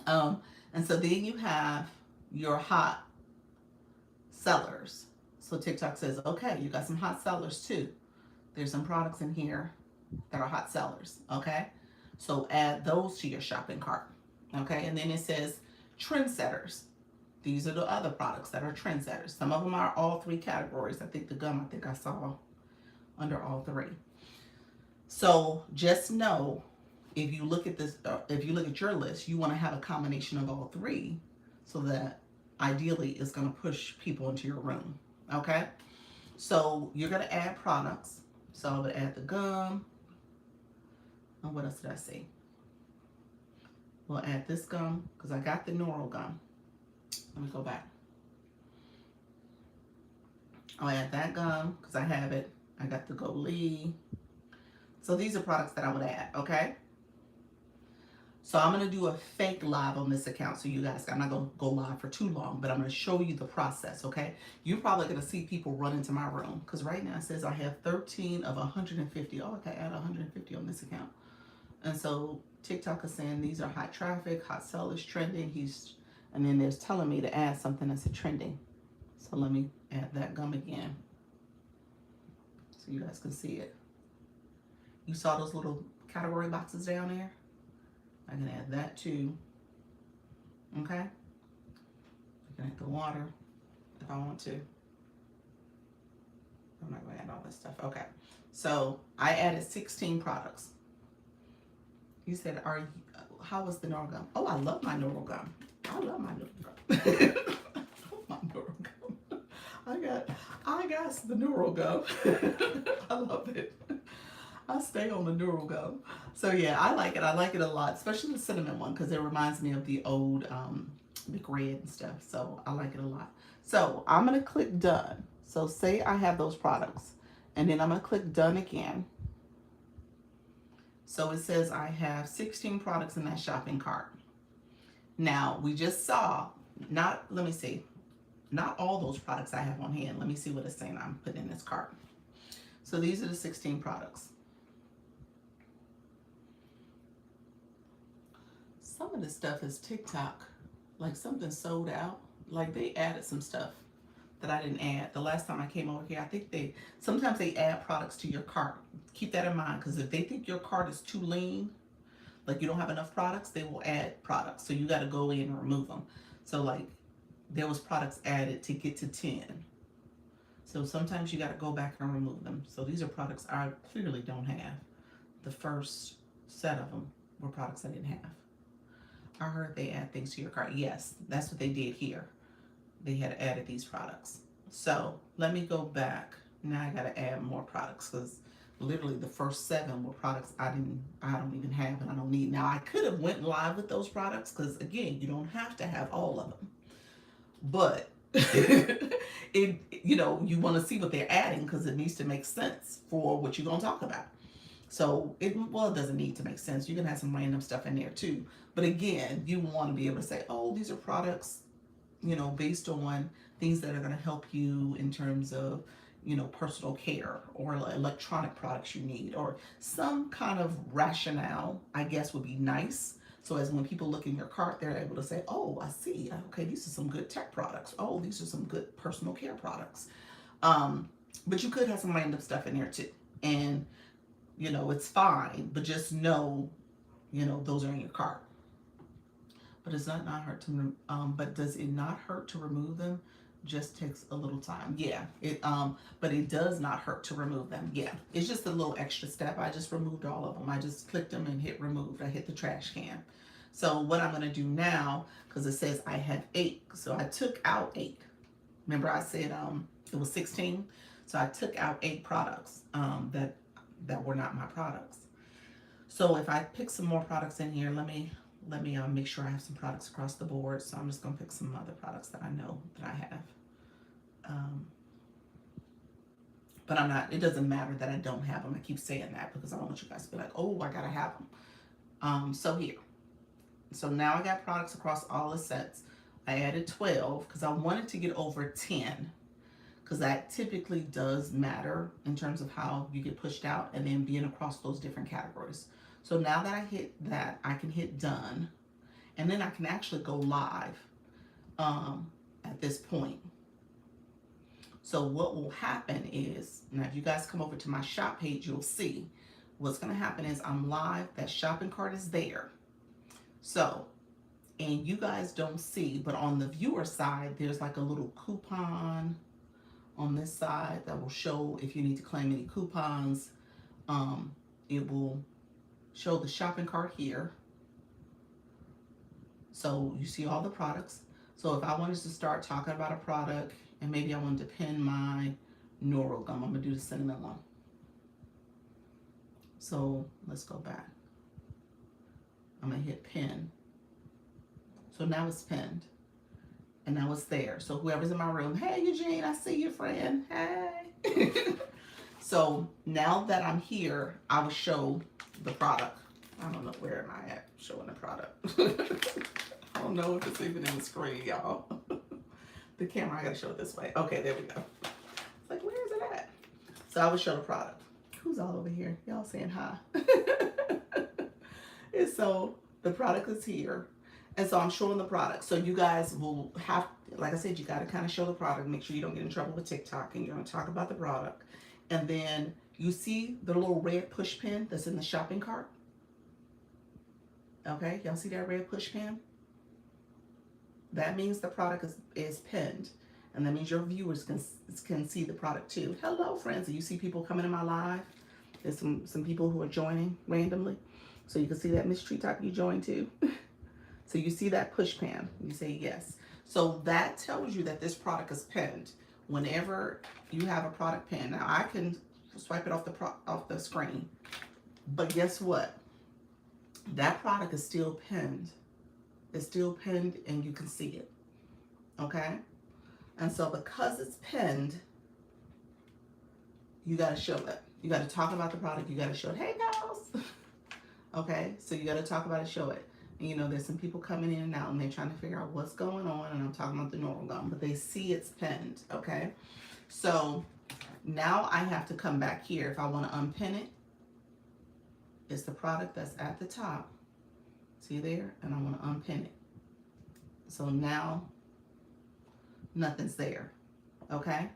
And so then you have your hot sellers. So TikTok says, okay, you got some hot sellers too. There's some products in here that are hot sellers. Okay, so add those to your shopping cart. Okay, and then it says trendsetters. These are the other products that are trendsetters. Some of them are all three categories. I think the gum, I think I saw under all three. So just know, if you look at this, if you look at your list, you want to have a combination of all three, so that ideally it's going to push people into your room. Okay, so you're going to add products. So I'm going to add the gum. And what else did I say? We'll add this gum because I got the neural gum. Let me go back. I'll add that gum because I have it. I got the Golee. So these are products that I would add, okay? So I'm going to do a fake live on this account. So you guys, I'm not going to go live for too long, but I'm going to show you the process, okay? You're probably going to see people run into my room because right now it says I have 13 of 150. Oh, I can add 150 on this account. And so TikTok is saying these are high traffic, hot sellers, trending. And then there's telling me to add something that's a trending. So let me add that gum again so you guys can see it. You saw those little category boxes down there? I can add that too. Okay? I can add the water if I want to. I'm not going to add all this stuff. Okay. So I added 16 products. You said, how was the neural gum? Oh, I love my neural gum. I love my neural gum. My neural gum. I got the neural gum. I love it. I stay on the neural gum. So yeah, I like it. I like it a lot, especially the cinnamon one, because it reminds me of the old Big Red and stuff. So I like it a lot. So I'm going to click done. So say I have those products, and then I'm going to click done again. So it says I have 16 products in that shopping cart. Now we just saw, let me see, not all those products I have on hand. Let me see what it's saying I'm putting in this cart. So these are the 16 products. Some of the stuff is TikTok, like something sold out. Like they added some stuff that I didn't add. The last time I came over here, I think sometimes they add products to your cart. Keep that in mind, because if they think your cart is too lean, like you don't have enough products, they will add products. So you got to go in and remove them. So like there was products added to get to 10. So sometimes you got to go back and remove them. So these are products I clearly don't have. The first set of them were products I didn't have. I heard they add things to your cart. Yes, that's what they did here. They had added these products. So let me go back. Now I got to add more products, because literally the first 7 were products I don't even have and I don't need. Now I could have went live with those products, because again, you don't have to have all of them. But you want to see what they're adding, because it needs to make sense for what you're going to talk about. So well, it doesn't need to make sense. You can have some random stuff in there too. But again, you want to be able to say, oh, these are products, based on things that are going to help you in terms of, personal care or electronic products you need, or some kind of rationale, I guess, would be nice. So as when people look in your cart, they're able to say, oh, I see. Okay, these are some good tech products. Oh, these are some good personal care products. But you could have some random stuff in there too. And, it's fine, but just know, those are in your cart. But does that not hurt to but does it not hurt to remove them? Just takes a little time. Yeah, but it does not hurt to remove them. Yeah, it's just a little extra step. I just removed all of them. I just clicked them and hit remove. I hit the trash can. So what I'm going to do now, because it says I have 8, so I took out 8. Remember I said it was 16, so I took out 8 products that were not my products. So if I pick some more products in here, let me make sure I have some products across the board. So I'm just gonna pick some other products that I know that I have. But I'm not, it doesn't matter that I don't have them. I keep saying that because I don't want you guys to be like, oh, I gotta have them. So here. So now I got products across all the sets. I added 12 because I wanted to get over 10, because that typically does matter in terms of how you get pushed out and then being across those different categories. So now that I hit that, I can hit done, and then I can actually go live at this point. So what will happen is, now if you guys come over to my shop page, you'll see what's going to happen is I'm live, that shopping cart is there. So, and you guys don't see, but on the viewer side, there's like a little coupon on this side that will show if you need to claim any coupons. It will show the shopping cart here. So you see all the products. So if I wanted to start talking about a product, and maybe I wanted to pin my Neural Gum, I'm gonna do the cinnamon one. So let's go back. I'm gonna hit pin. So now it's pinned. And now it's there. So whoever's in my room, hey Eugene, I see you, friend. Hey. So now that I'm here, I will show the product. I don't know, where am I at showing the product? I don't know if it's even in the screen, y'all. The camera, I gotta show it this way. Okay, there we go. It's like, where is it at? So I will show the product. Who's all over here? Y'all saying hi. And so the product is here. And so I'm showing the product. So you guys will have, like I said, you got to kind of show the product. Make sure you don't get in trouble with TikTok, and you're going to talk about the product. And then you see the little red push pin that's in the shopping cart. Okay, y'all see that red push pin? That means the product is pinned. And that means your viewers can see the product too. Hello, friends. You see people coming in my live. There's some people who are joining randomly. So you can see that Miss Tree Top, you joined too. So you see that push pin, you say yes. So that tells you that this product is pinned. Whenever you have a product pin, now I can swipe it off the screen, but guess what? That product is still pinned. It's still pinned, and you can see it. Okay, and so because it's pinned, you got to show it. You got to talk about the product. You got to show it. Hey, pals. Okay, so you got to talk about it, show it. And there's some people coming in and out, and they're trying to figure out what's going on, and I'm talking about the Neural Gum, but they see it's pinned. Okay, so now I have to come back here. If I want to unpin it, it's the product that's at the top. See there? And I want to unpin it. So now nothing's there. Okay.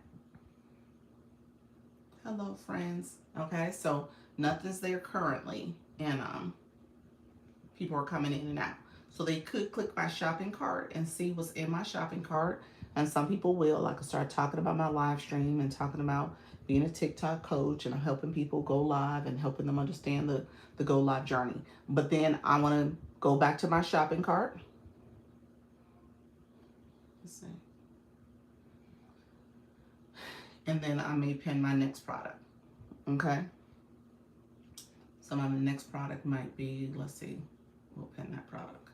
Hello, friends. Okay, so nothing's there currently, and people are coming in and out. So they could click my shopping cart and see what's in my shopping cart. And some people will. I could start talking about my live stream and talking about being a TikTok coach and helping people go live and helping them understand the go live journey. But then I want to go back to my shopping cart. Let's see. And then I may pin my next product. Okay. So my next product might be, let's see, we'll pin that product.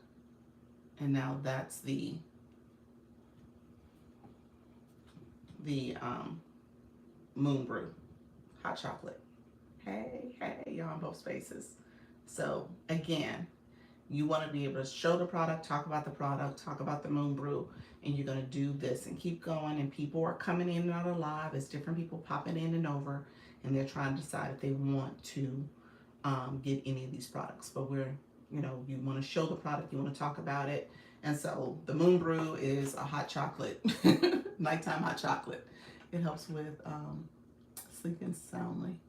And now that's the Moon Brew hot chocolate. Hey, you're on both spaces. So again, you want to be able to show the product, talk about the product, talk about the moon brew, and you're going to do this and keep going. And people are coming in and out of live. It's different people popping in and over, and they're trying to decide if they want to get any of these products. But you want to show the product, you want to talk about it. And so the moon brew is a hot chocolate, nighttime hot chocolate. It helps with sleeping soundly.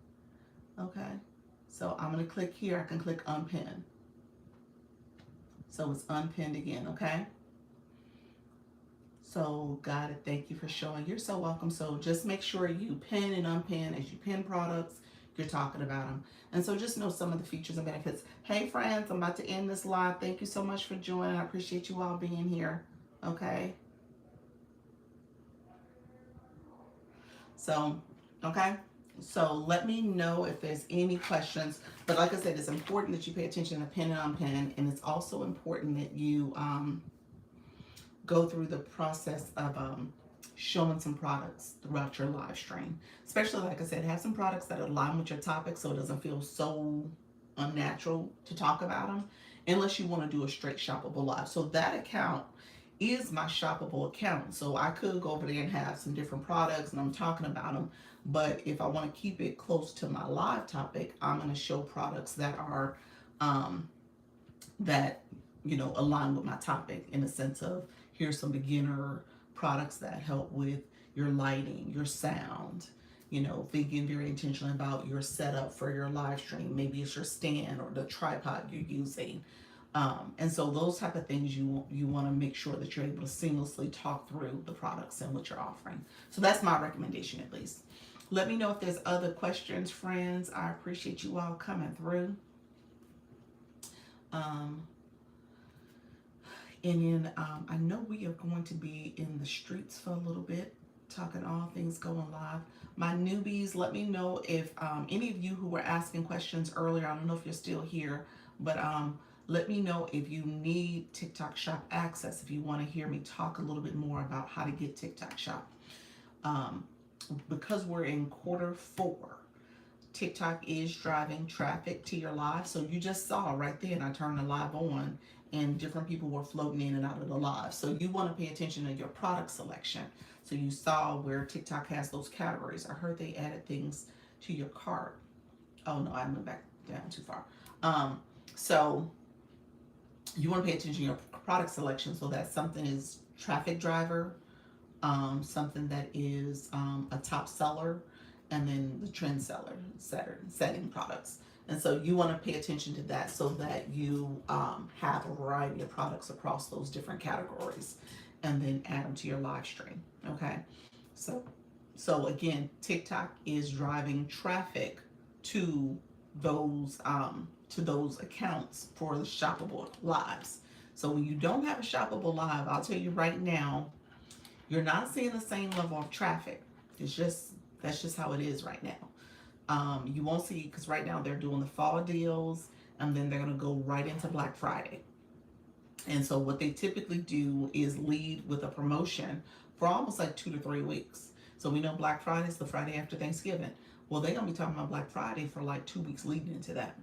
Okay, so I'm going to click here. I can click unpin. So it's unpinned again, okay? So got it. Thank you for showing. You're so welcome. So just make sure you pin and unpin as you pin products. You're talking about them. And so just know some of the features and benefits. Hey friends, I'm about to end this live. Thank you so much for joining. I appreciate you all being here. Okay. So, okay. So let me know if there's any questions. But like I said, it's important that you pay attention to pin and unpin. And it's also important that you go through the process of showing some products throughout your live stream. Especially, like I said, have some products that align with your topic so it doesn't feel so unnatural to talk about them, unless you want to do a straight shoppable live. So that account is my shoppable account. So I could go over there and have some different products and I'm talking about them. But if I want to keep it close to my live topic, I'm going to show products that are that align with my topic, in the sense of here's some beginner products that help with your lighting, your sound, thinking very intentionally about your setup for your live stream. Maybe it's your stand or the tripod you're using. And so those type of things you want to make sure that you're able to seamlessly talk through the products and what you're offering. So that's my recommendation, at least. Let me know if there's other questions, friends. I appreciate you all coming through. And then I know we are going to be in the streets for a little bit, talking all things going live. My newbies, let me know if any of you who were asking questions earlier, I don't know if you're still here, but let me know if you need TikTok Shop access, if you want to hear me talk a little bit more about how to get TikTok Shop. Because we're in Q4, TikTok is driving traffic to your live. So you just saw right there, and I turned the live on, and different people were floating in and out of the live. So you want to pay attention to your product selection. So you saw where TikTok has those categories. I heard they added things to your cart. Oh no, I went back down too far. So you want to pay attention to your product selection, so that something is traffic driver, something that is a top seller, and then the trend setting products. And so you want to pay attention to that so that you have a variety of products across those different categories, and then add them to your live stream. Okay. So again, TikTok is driving traffic to those accounts for the shoppable lives. So when you don't have a shoppable live, I'll tell you right now, you're not seeing the same level of traffic. That's just how it is right now. You won't see, because right now they're doing the fall deals, and then they're going to go right into Black Friday. And so what they typically do is lead with a promotion for almost like 2 to 3 weeks. So we know Black Friday is the Friday after Thanksgiving. Well, they're going to be talking about Black Friday for like 2 weeks leading into that.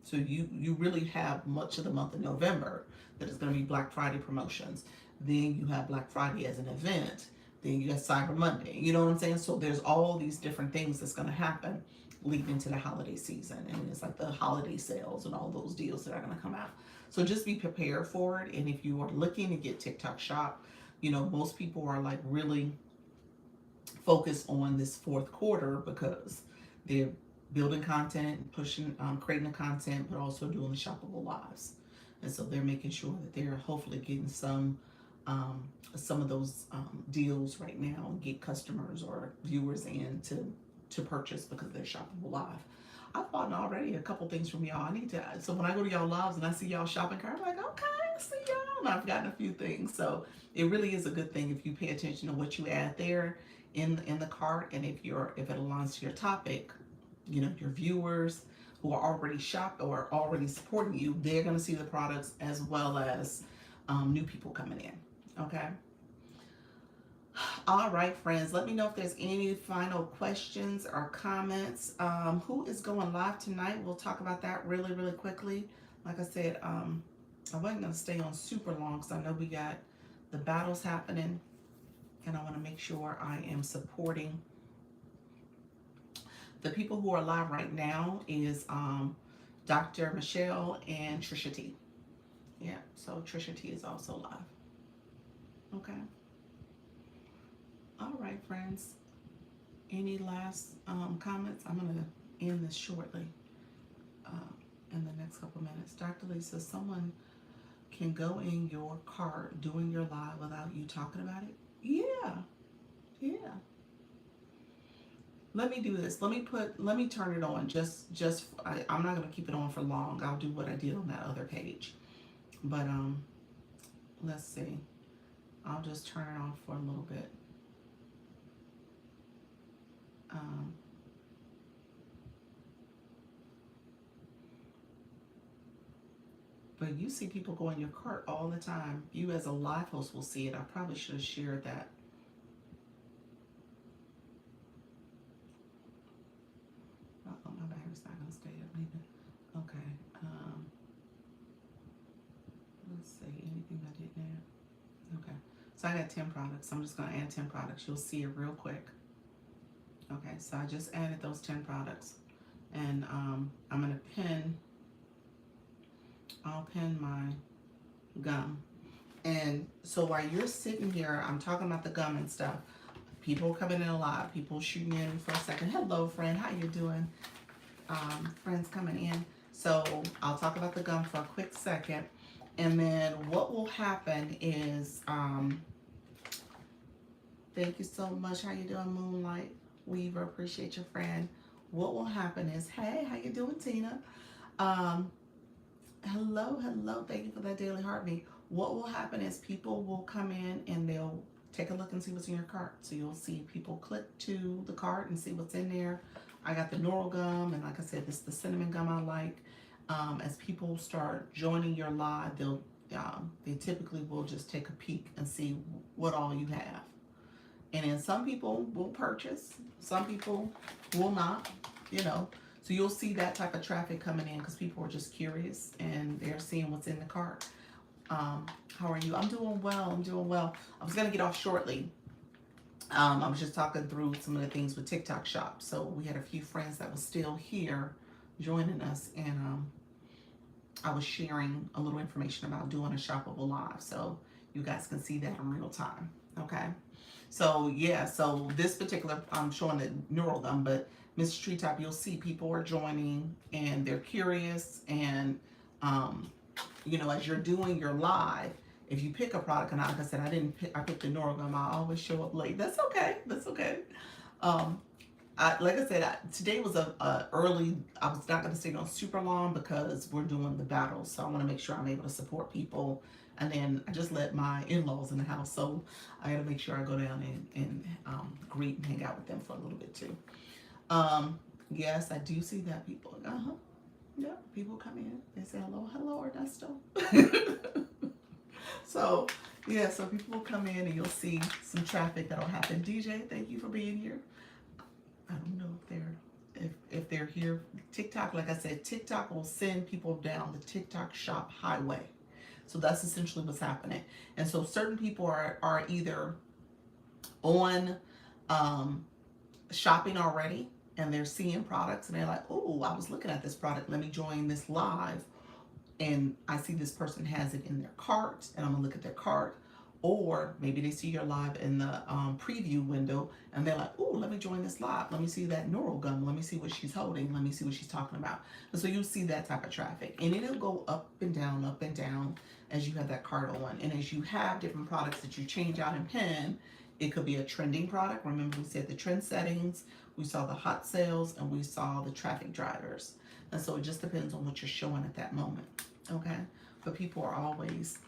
So you really have much of the month of November that is going to be Black Friday promotions. Then you have Black Friday as an event. Then you got Cyber Monday. You know what I'm saying? So there's all these different things that's going to happen leading into the holiday season. And it's like the holiday sales and all those deals that are going to come out. So just be prepared for it. And if you are looking to get TikTok Shop, most people are like really focused on this Q4 because they're building content, pushing, creating the content, but also doing the shoppable lives. And so they're making sure that they're hopefully getting some of those deals right now and get customers or viewers in to purchase because they're shoppable live. I've bought already a couple things from y'all. So when I go to y'all lives and I see y'all shopping cart, I'm like, okay, I see y'all. And I've gotten a few things. So it really is a good thing if you pay attention to what you add there in the cart, and if it aligns to your topic, your viewers who are already shopped or already supporting you, they're going to see the products as well as new people coming in. Okay. All right, friends, let me know if there's any final questions or comments. Who is going live tonight? We'll talk about that really, really quickly. Like I said, I wasn't going to stay on super long because I know we got the battles happening, and I want to make sure I am supporting the people who are live right now. Is Dr. Michelle and Trisha T. Yeah, so Trisha T is also live. Okay. All right, friends. Any last comments? I'm going to end this shortly in the next couple minutes. Dr. Lee says someone can go in your cart doing your live without you talking about it. Yeah, yeah. Let me do this. Let me turn it on. I'm not going to keep it on for long. I'll do what I did on that other page. But let's see. I'll just turn it off for a little bit. But you see people go in your cart all the time. You as a live host will see it. I probably should have shared that. Oh, my battery's not going to stay up maybe. Okay. Let's see. Anything I did there? Okay. So I got 10 products. I'm just going to add 10 products. You'll see it real quick. Okay. So I just added those 10 products. And I'm going to pin... I'll pin my gum. And so while you're sitting here, I'm talking about the gum and stuff. People coming in a lot. People shooting in for a second. Hello, friend. How you doing? Friends coming in. So I'll talk about the gum for a quick second. And then what will happen is, thank you so much. How you doing, Moonlight Weaver? Appreciate your friend. What will happen is, hey, how you doing, Tina? Hello. Thank you for that daily heartbeat. What will happen is people will come in and they'll take a look and see what's in your cart. So you'll see people click to the cart and see what's in there. I got the Neural gum, and like I said, this is the cinnamon gum I like. As people start joining your live, they typically will just take a peek and see what all you have. And then some people will purchase, some people will not, you know. So you'll see that type of traffic coming in because people are just curious and they're seeing what's in the cart. How are you? I'm doing well. I was going to get off shortly. I was just talking through some of the things with TikTok Shop. So we had a few friends that were still here joining us, and I was sharing a little information about doing a shoppable live. So you guys can see that in real time. Okay. So yeah, so this particular, I'm showing the Neural gum, but Mr. Treetop, you'll see people are joining and they're curious, and you know, as you're doing your live, if you pick a product, and like I said, I picked the Neural gum. I always show up late. That's okay. Like I said, today was a early. I was not going to stay on super long because we're doing the battles, so I want to make sure I'm able to support people. And then I just let my in-laws in the house, so I got to make sure I go down and greet and hang out with them for a little bit too. Yes, I do see that people. Yeah, people come in. They say hello, Ernesto. So yeah, so people will come in and you'll see some traffic that'll happen. DJ, thank you for being here. I don't know if they're here. TikTok, like I said, TikTok will send people down the TikTok Shop highway. So that's essentially what's happening. And so certain people are either on shopping already, and they're seeing products and they're like, oh, I was looking at this product. Let me join this live. And I see this person has it in their cart, and I'm gonna look at their cart. Or maybe they see your live in the preview window and they're like, oh, let me join this live. Let me see that Neural gum. Let me see what she's holding. Let me see what she's talking about. And so you'll see that type of traffic. And it'll go up and down as you have that cart on. And as you have different products that you change out and pin, it could be a trending product. Remember, we said the trend settings, we saw the hot sales, and we saw the traffic drivers. And so it just depends on what you're showing at that moment. Okay? But people are always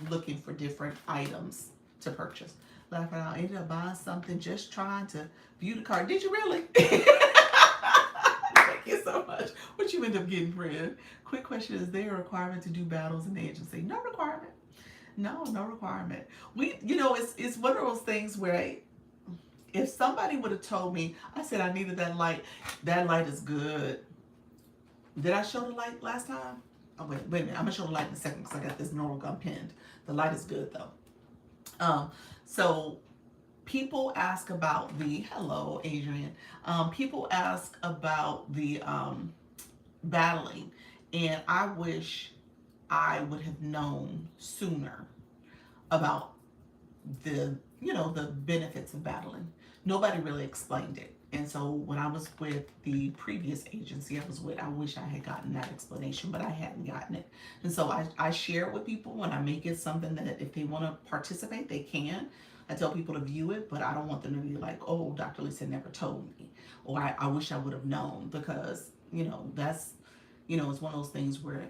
looking for different items to purchase. Like I ended up buying something just trying to view the card. Did you really? Thank you so much. What you end up getting, friend? Quick question, is there a requirement to do battles in the agency? No requirement. No, no requirement. It's one of those things where if somebody would have told me, I said I needed that light is good. Did I show the light last time? Oh, wait a minute. I'm gonna show the light in a second because I got this normal gun pinned. The light is good though. So people ask about the hello, Adrian. People ask about the battling, and I wish I would have known sooner about the benefits of battling. Nobody really explained it. And so when I was with the previous agency I was with, I wish I had gotten that explanation, but I hadn't gotten it. And so I share it with people when I make it something that if they want to participate, they can. I tell people to view it, but I don't want them to be like, oh, Dr. Lisa never told me. Or I wish I would have known, because, that's it's one of those things where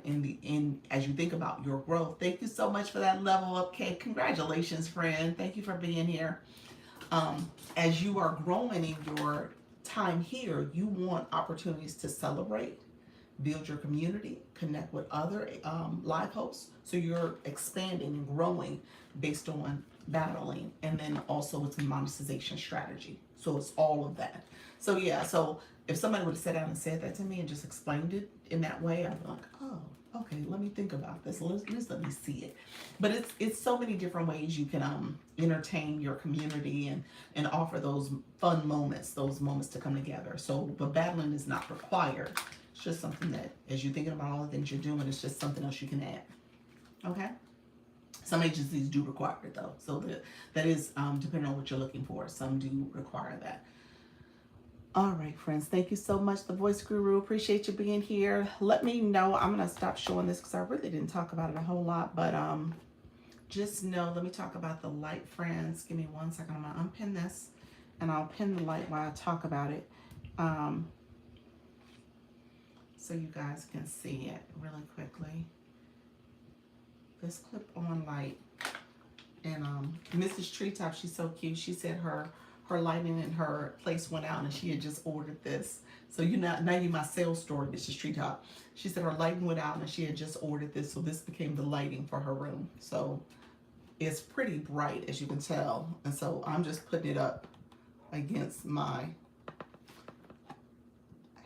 as you think about your growth, thank you so much for that level up, Kate. Congratulations, friend. Thank you for being here. As you are growing in your time here, you want opportunities to celebrate, build your community, connect with other live hosts. So you're expanding and growing based on battling. And then also it's a monetization strategy. So it's all of that. So yeah, so if somebody would have sat down and said that to me and just explained it in that way, I'd be like, oh, okay, let me think about this. Let me see it. But it's so many different ways you can entertain your community and offer those fun moments, those moments to come together. So, but battling is not required. It's just something that, as you're thinking about all the things you're doing, it's just something else you can add. Okay. Some agencies do require it though. So that is depending on what you're looking for. Some do require that. All right, friends. Thank you so much, The Voice Guru. Appreciate you being here. Let me know. I'm going to stop showing this because I really didn't talk about it a whole lot. But just know, let me talk about the light, friends. Give me 1 second. I'm going to unpin this, and I'll pin the light while I talk about it. So you guys can see it really quickly. This clip-on light. And Mrs. Treetop, she's so cute. She said her lighting in her place went out and she had just ordered this. So now you my sales story, Mrs. Treetop. She said her lighting went out and she had just ordered this, so this became the lighting for her room. So it's pretty bright, as you can tell. And so I'm just putting it up against my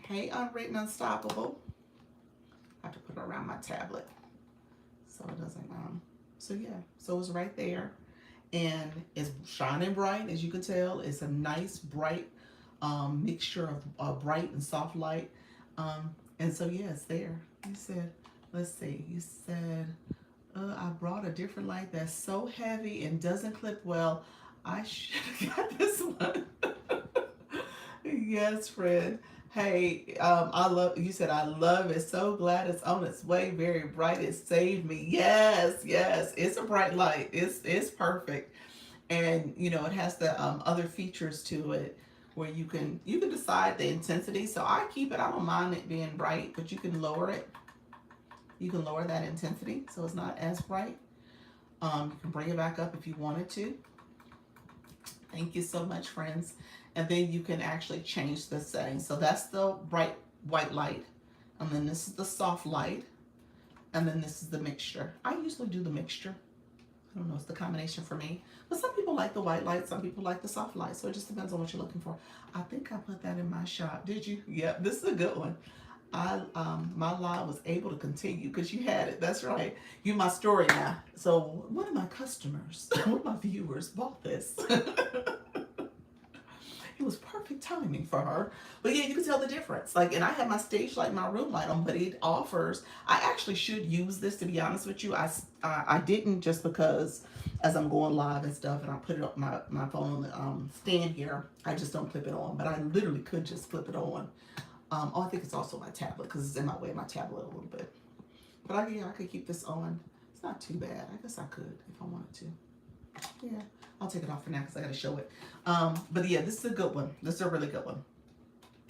Hey Unwritten Unstoppable. I have to put it around my tablet so it doesn't so yeah, so it's right there. And it's shining bright, as you can tell. It's a nice bright mixture of bright and soft light. And so yeah, it's there. You said, let's see, you said, I brought a different light that's so heavy and doesn't clip well. I should have got this one. Yes, friend. Hey, you said, I love it. So glad it's on its way. Very bright. It saved me. Yes, yes. It's a bright light. It's perfect. And, it has the other features to it where you can decide the intensity. So I keep it. I don't mind it being bright, but you can lower it. You can lower that intensity so it's not as bright. You can bring it back up if you wanted to. Thank you so much, friends. And then you can actually change the settings. So that's the bright white light. And then this is the soft light. And then this is the mixture. I usually do the mixture. I don't know, it's the combination for me. But some people like the white light, some people like the soft light. So it just depends on what you're looking for. I think I put that in my shop. Did you? Yeah, this is a good one. My live was able to continue because you had it. That's right. You my story now. So one of my customers, one of my viewers bought this. It was perfect timing for her. But yeah, you can tell the difference. And I have my stage light, my room light on, but it offers, I actually should use this, to be honest with you. I didn't, just because as I'm going live and stuff, and I put it up my phone on the stand here, I just don't clip it on. But I literally could just flip it on. I think it's also my tablet because it's in my way, my tablet a little bit. But I could keep this on. It's not too bad. I guess I could if I wanted to. Yeah, I'll take it off for now because I got to show it. But yeah, this is a good one. This is a really good one.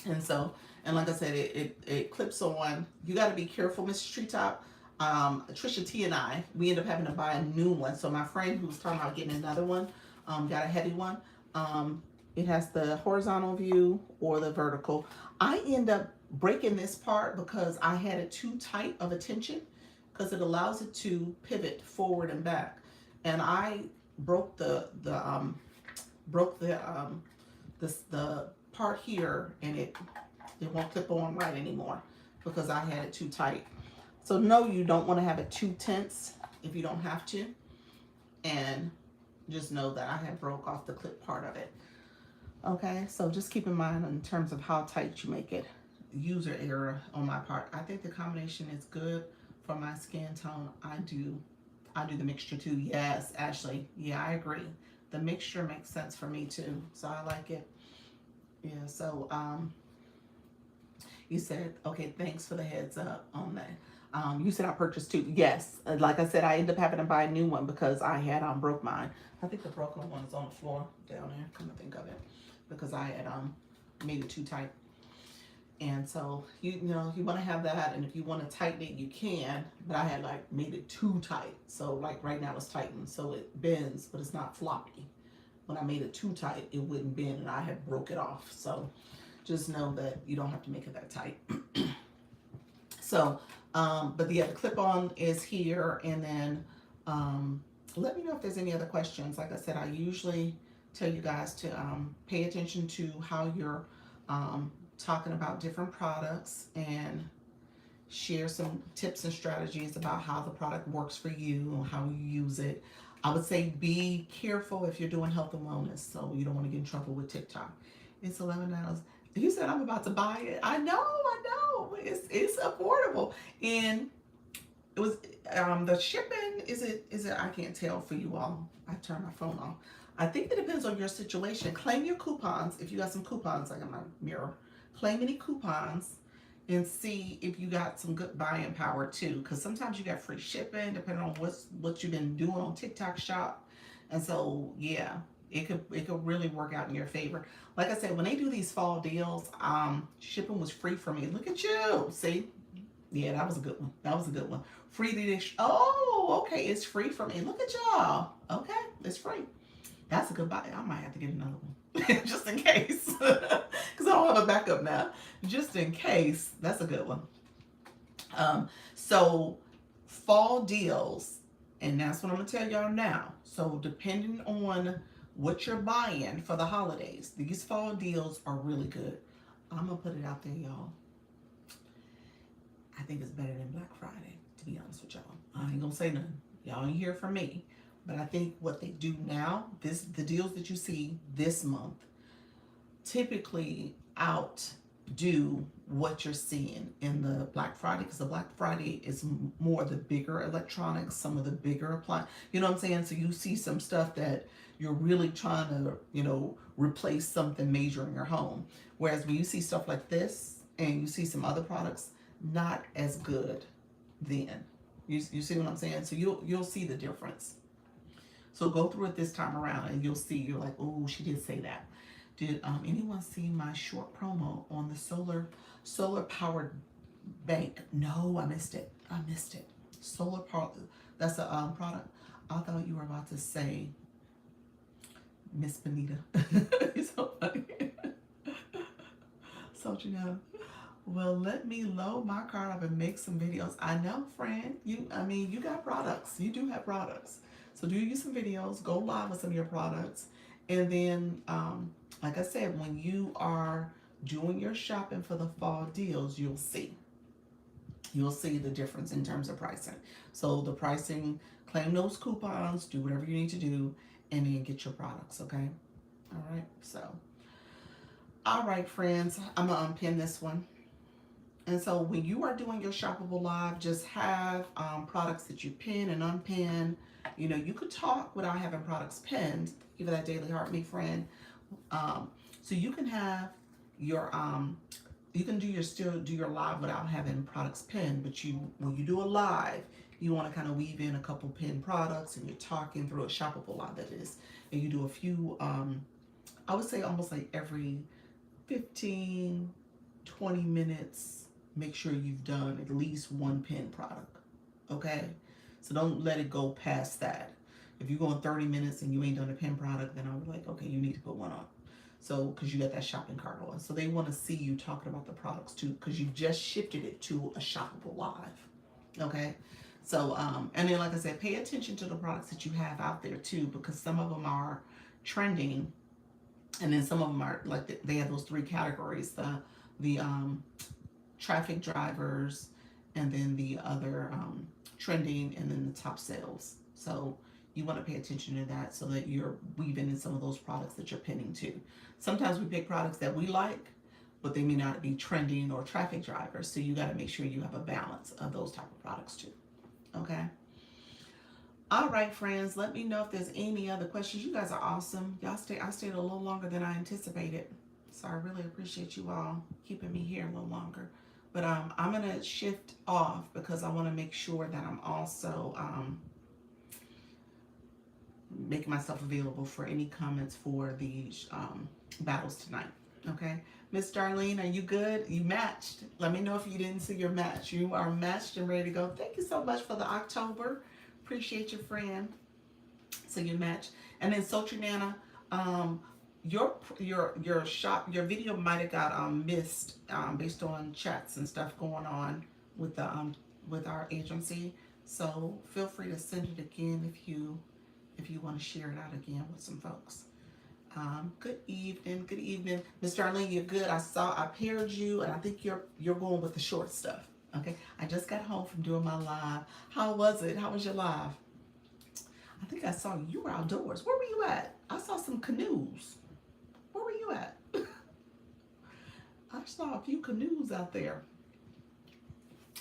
And so, and like I said, it clips on. You got to be careful, Mrs. Treetop. Trisha T and I, we ended up having to buy a new one. So my friend who was talking about getting another one, got a heavy one. It has the horizontal view or the vertical. I end up breaking this part because I had it too tight of a tension, because it allows it to pivot forward and back. and I broke the part here, and it won't clip on right anymore because I had it too tight. So no, you don't want to have it too tense if you don't have to. And just know that I had broke off the clip part of it. Okay, so just keep in mind in terms of how tight you make it. User error on my part. I think the combination is good for my skin tone. I do the mixture too. Yes, Ashley. Yeah, I agree. The mixture makes sense for me too. So I like it. Yeah, so you said, okay, thanks for the heads up on that. You said I purchased two. Yes, like I said, I ended up having to buy a new one because I had broke mine. I think the broken one is on the floor down there. Come to think of it, because I had made it too tight. And so you want to have that, and if you want to tighten it, you can. But I had like made it too tight, so like right now it's tightened, so it bends, but it's not floppy. When I made it too tight, it wouldn't bend, and I had broke it off. So just know that you don't have to make it that tight. So, but yeah, the clip-on is here, and then let me know if there's any other questions. Like I said, I usually tell you guys to pay attention to how you're talking about different products, and share some tips and strategies about how the product works for you and how you use it. I would say be careful if you're doing health and wellness, so you don't want to get in trouble with TikTok. It's $11. You said I'm about to buy it. I know. It's affordable, and it was the shipping. Is it? I can't tell for you all. I turned my phone off. I think it depends on your situation. Claim your coupons if you got some coupons. Like in my mirror, claim any coupons and see if you got some good buying power too, because sometimes you got free shipping depending on what you've been doing on TikTok Shop. And so yeah, it could really work out in your favor. Like I said, when they do these fall deals, shipping was free for me. Look at you. See? Yeah, that was a good one. Free dish. Oh, okay, it's free for me. Look at y'all. Okay, it's free. That's a good buy. I might have to get another one just in case, because I don't have a backup now. Just in case, that's a good one. So fall deals, and that's what I'm gonna tell y'all now. So depending on what you're buying for the holidays, these fall deals are really good. I'm gonna put it out there, y'all. I think it's better than Black Friday, to be honest with y'all. I ain't gonna say nothing. Y'all ain't hear from me. But I think what they do now, the deals that you see this month, typically outdo what you're seeing in the Black Friday, because the Black Friday is more the bigger electronics, some of the bigger appliances. You know what I'm saying? So you see some stuff that you're really trying to, replace something major in your home. Whereas when you see stuff like this and you see some other products, not as good then. You see what I'm saying? So you'll see the difference. So go through it this time around, and you'll see. You're like, oh, she did say that. Did anyone see my short promo on the solar powered bank? No, I missed it. Solar power. That's a product. I thought you were about to say Miss Benita. You're so funny. So well, let me load my card up and make some videos. I know, friend. You got products. You do have products. So do you some videos, go live with some of your products. And then, like I said, when you are doing your shopping for the fall deals, you'll see the difference in terms of pricing. So the pricing, claim those coupons, do whatever you need to do, and then get your products, okay? All right, so. All right, friends, I'm gonna unpin this one. And so when you are doing your shoppable live, just have products that you pin and unpin. You could talk without having products pinned. Give it that daily heart, me friend. So you can have your you can do your live without having products pinned. But when you do a live, you want to kind of weave in a couple pinned products, and you're talking through a shoppable live, that is, and you do a few. I would say almost like every 15, 20 minutes. Make sure you've done at least one pin product, okay? So don't let it go past that. If you're going 30 minutes and you ain't done a pin product, then I'm like, okay, you need to put one on. So, because you got that shopping cart on. So they want to see you talking about the products too, because you just shifted it to a shoppable live, okay? So, and then like I said, pay attention to the products that you have out there too, because some of them are trending, and then some of them are like they have those three categories: the traffic drivers, and then the other trending, and then the top sales. So you want to pay attention to that so that you're weaving in some of those products that you're pinning to. Sometimes we pick products that we like, but they may not be trending or traffic drivers. So you got to make sure you have a balance of those type of products too. Okay. All right, friends. Let me know if there's any other questions. You guys are awesome. I stayed a little longer than I anticipated. So I really appreciate you all keeping me here a little longer. But I'm gonna shift off because I want to make sure that I'm also making myself available for any comments for the battles tonight. Okay, Miss Darlene, are you good? You matched. Let me know if you didn't see your match. You are matched and ready to go. Thank you so much for the October. Appreciate your friend. So you match, and then Sultry Nana, your video might have got missed based on chats and stuff going on with the with our agency. So feel free to send it again if you want to share it out again with some folks. Good evening, Miss Darlene. You're good. I paired you, and I think you're going with the short stuff. Okay, I just got home from doing my live. How was it? How was your live? I think I saw you were outdoors. Where were you at? I saw some canoes. Where were you at? I saw a few canoes out there.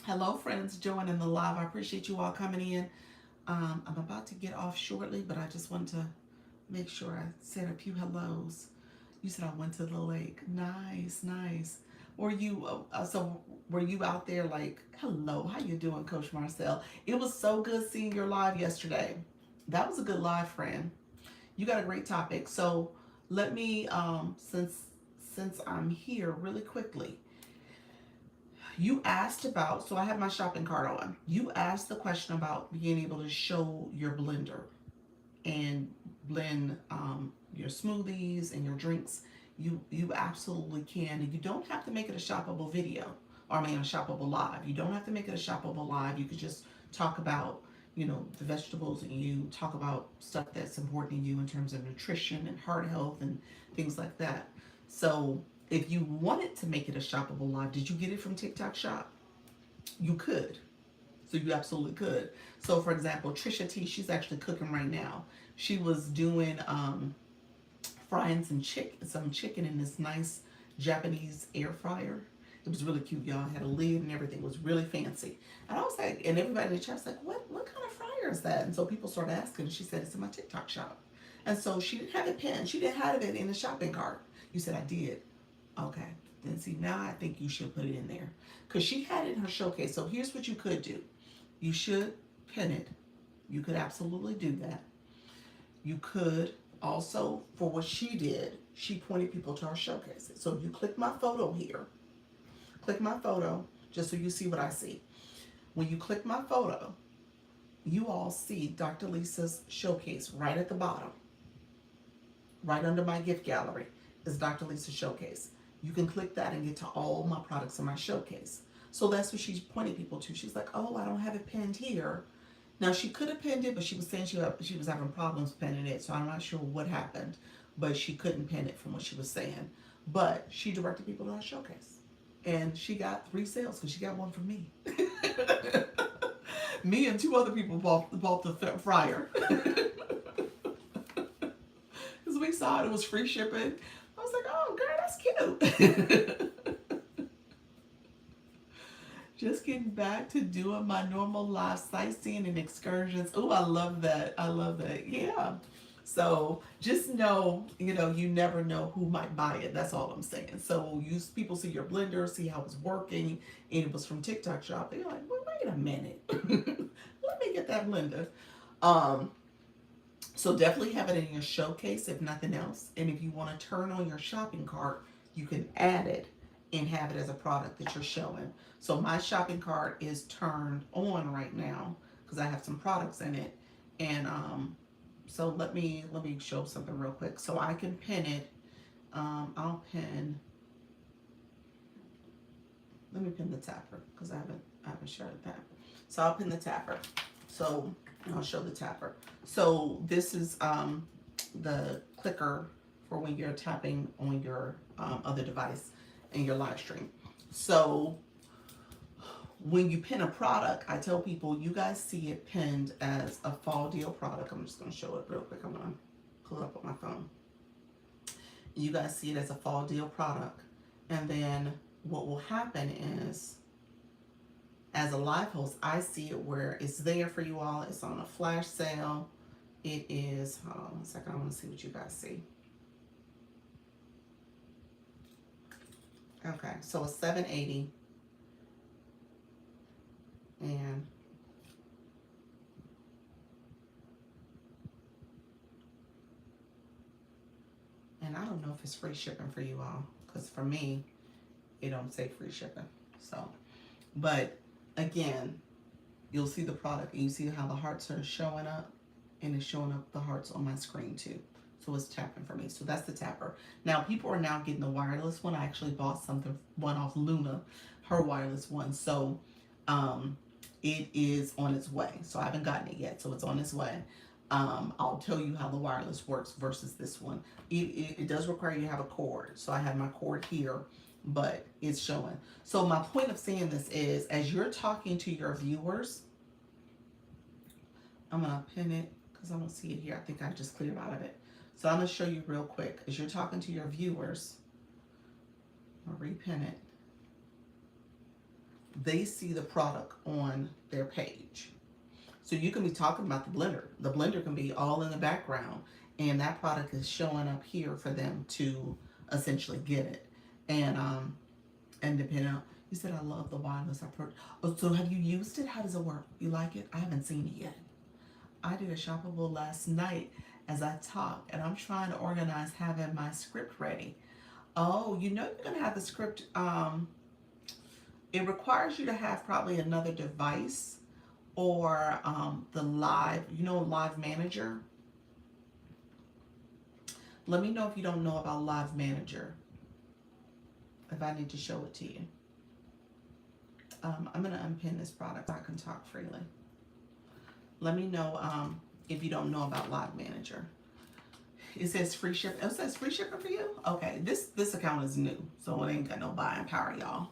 Hello, friends joining the live. I appreciate you all coming in. I'm about to get off shortly, but I just want to make sure I said a few hellos. You said I went to the lake. Nice, nice. Were you were you out there like, hello, how you doing, Coach Marcel? It was so good seeing your live yesterday. That was a good live, friend. You got a great topic. So let me since I'm here really quickly. You asked about, so I have my shopping cart on. You asked the question about being able to show your blender and blend your smoothies and your drinks. You absolutely can, and you don't have to make it a shoppable video, or I mean a shoppable live. You don't have to make it a shoppable live. You could just talk about the vegetables, and you talk about stuff that's important to you in terms of nutrition and heart health and things like that. So if you wanted to make it a shoppable live, did you get it from TikTok Shop? You could. So you absolutely could. So for example, Trisha T, she's actually cooking right now. She was doing frying some chicken in this nice Japanese air fryer. It was really cute, y'all. It had a lid and everything. It was really fancy. And I was like, and everybody in the chat was like, what kind of fryer is that? And so people started asking, and she said, it's in my TikTok shop. And so she didn't have it pinned. She didn't have it in the shopping cart. You said, I did. Okay. Then see, now I think you should put it in there. Because she had it in her showcase. So here's what you could do. You should pin it. You could absolutely do that. You could also, for what she did, she pointed people to our showcases. So you click my photo here. Click my photo just so you see what I see. When you click my photo, you all see Dr. Lisa's showcase right at the bottom. Right under my gift gallery is Dr. Lisa's showcase. You can click that and get to all my products in my showcase. So that's what she's pointing people to. She's like, oh, I don't have it pinned here. Now she could have pinned it, but she was saying she was having problems pinning it. So I'm not sure what happened, but she couldn't pin it from what she was saying. But she directed people to our showcase. And she got 3 sales because she got one from me. Me and 2 other people bought the fryer. Because we saw it was free shipping. I was like, oh, girl, that's cute. Just getting back to doing my normal live sightseeing and excursions. Oh, I love that. I love that. Yeah. So just know, you never know who might buy it. That's all I'm saying. So people see your blender, see how it's working, and it was from TikTok Shop. They're like, well, wait a minute. Let me get that blender. So definitely have it in your showcase if nothing else. And if you want to turn on your shopping cart, you can add it and have it as a product that you're showing. So my shopping cart is turned on right now because I have some products in it. And so let me show something real quick. So I can pin it. Let let me pin the tapper because I haven't showed that. So I'll pin the tapper. So I'll show the tapper. So this is the clicker for when you're tapping on your other device in your live stream. So when you pin a product, I tell people you guys see it pinned as a fall deal product. I'm just going to show it real quick. I'm going to pull it up on my phone. You guys see it as a fall deal product. And then what will happen is, as a live host, I see it where it's there for you all. It's on a flash sale. It is, hold on one second, I want to see what you guys see. Okay, so it's $7.80. And I don't know if it's free shipping for you all, because for me, it don't say free shipping. So, but again, you'll see the product and you see how the hearts are showing up, and it's showing up the hearts on my screen too. So it's tapping for me. So that's the tapper. Now people are now getting the wireless one. I actually bought one off Luna, her wireless one. So it is on its way. So I haven't gotten it yet. So it's on its way. I'll tell you how the wireless works versus this one. It does require you to have a cord. So I have my cord here, but it's showing. So my point of saying this is, as you're talking to your viewers, I'm going to pin it because I don't see it here. I think I just cleared out of it. So I'm going to show you real quick. As you're talking to your viewers, I'll repin it. They see the product on their page. So you can be talking about the blender. The blender can be all in the background, and that product is showing up here for them to essentially get it. And depending on, you said I love the wireless. Oh, so have you used it? How does it work? You like it? I haven't seen it yet. I did a shoppable last night as I talk, and I'm trying to organize having my script ready. Oh, you know you're gonna have the script. It requires you to have probably another device or the live, Live Manager. Let me know if you don't know about Live Manager, if I need to show it to you. I'm going to unpin this product so I can talk freely. Let me know if you don't know about Live Manager. It says free shipping. It says free shipping for you? Okay, this account is new, so it ain't got no buying power, y'all.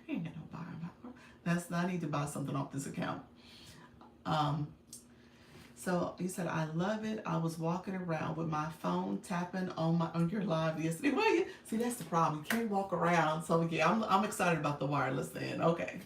Ain't got no buying power. I need to buy something off this account. So you said, I love it. I was walking around with my phone tapping on your live yesterday. Well, see, that's the problem. You can't walk around. So yeah, I'm excited about the wireless then. Okay.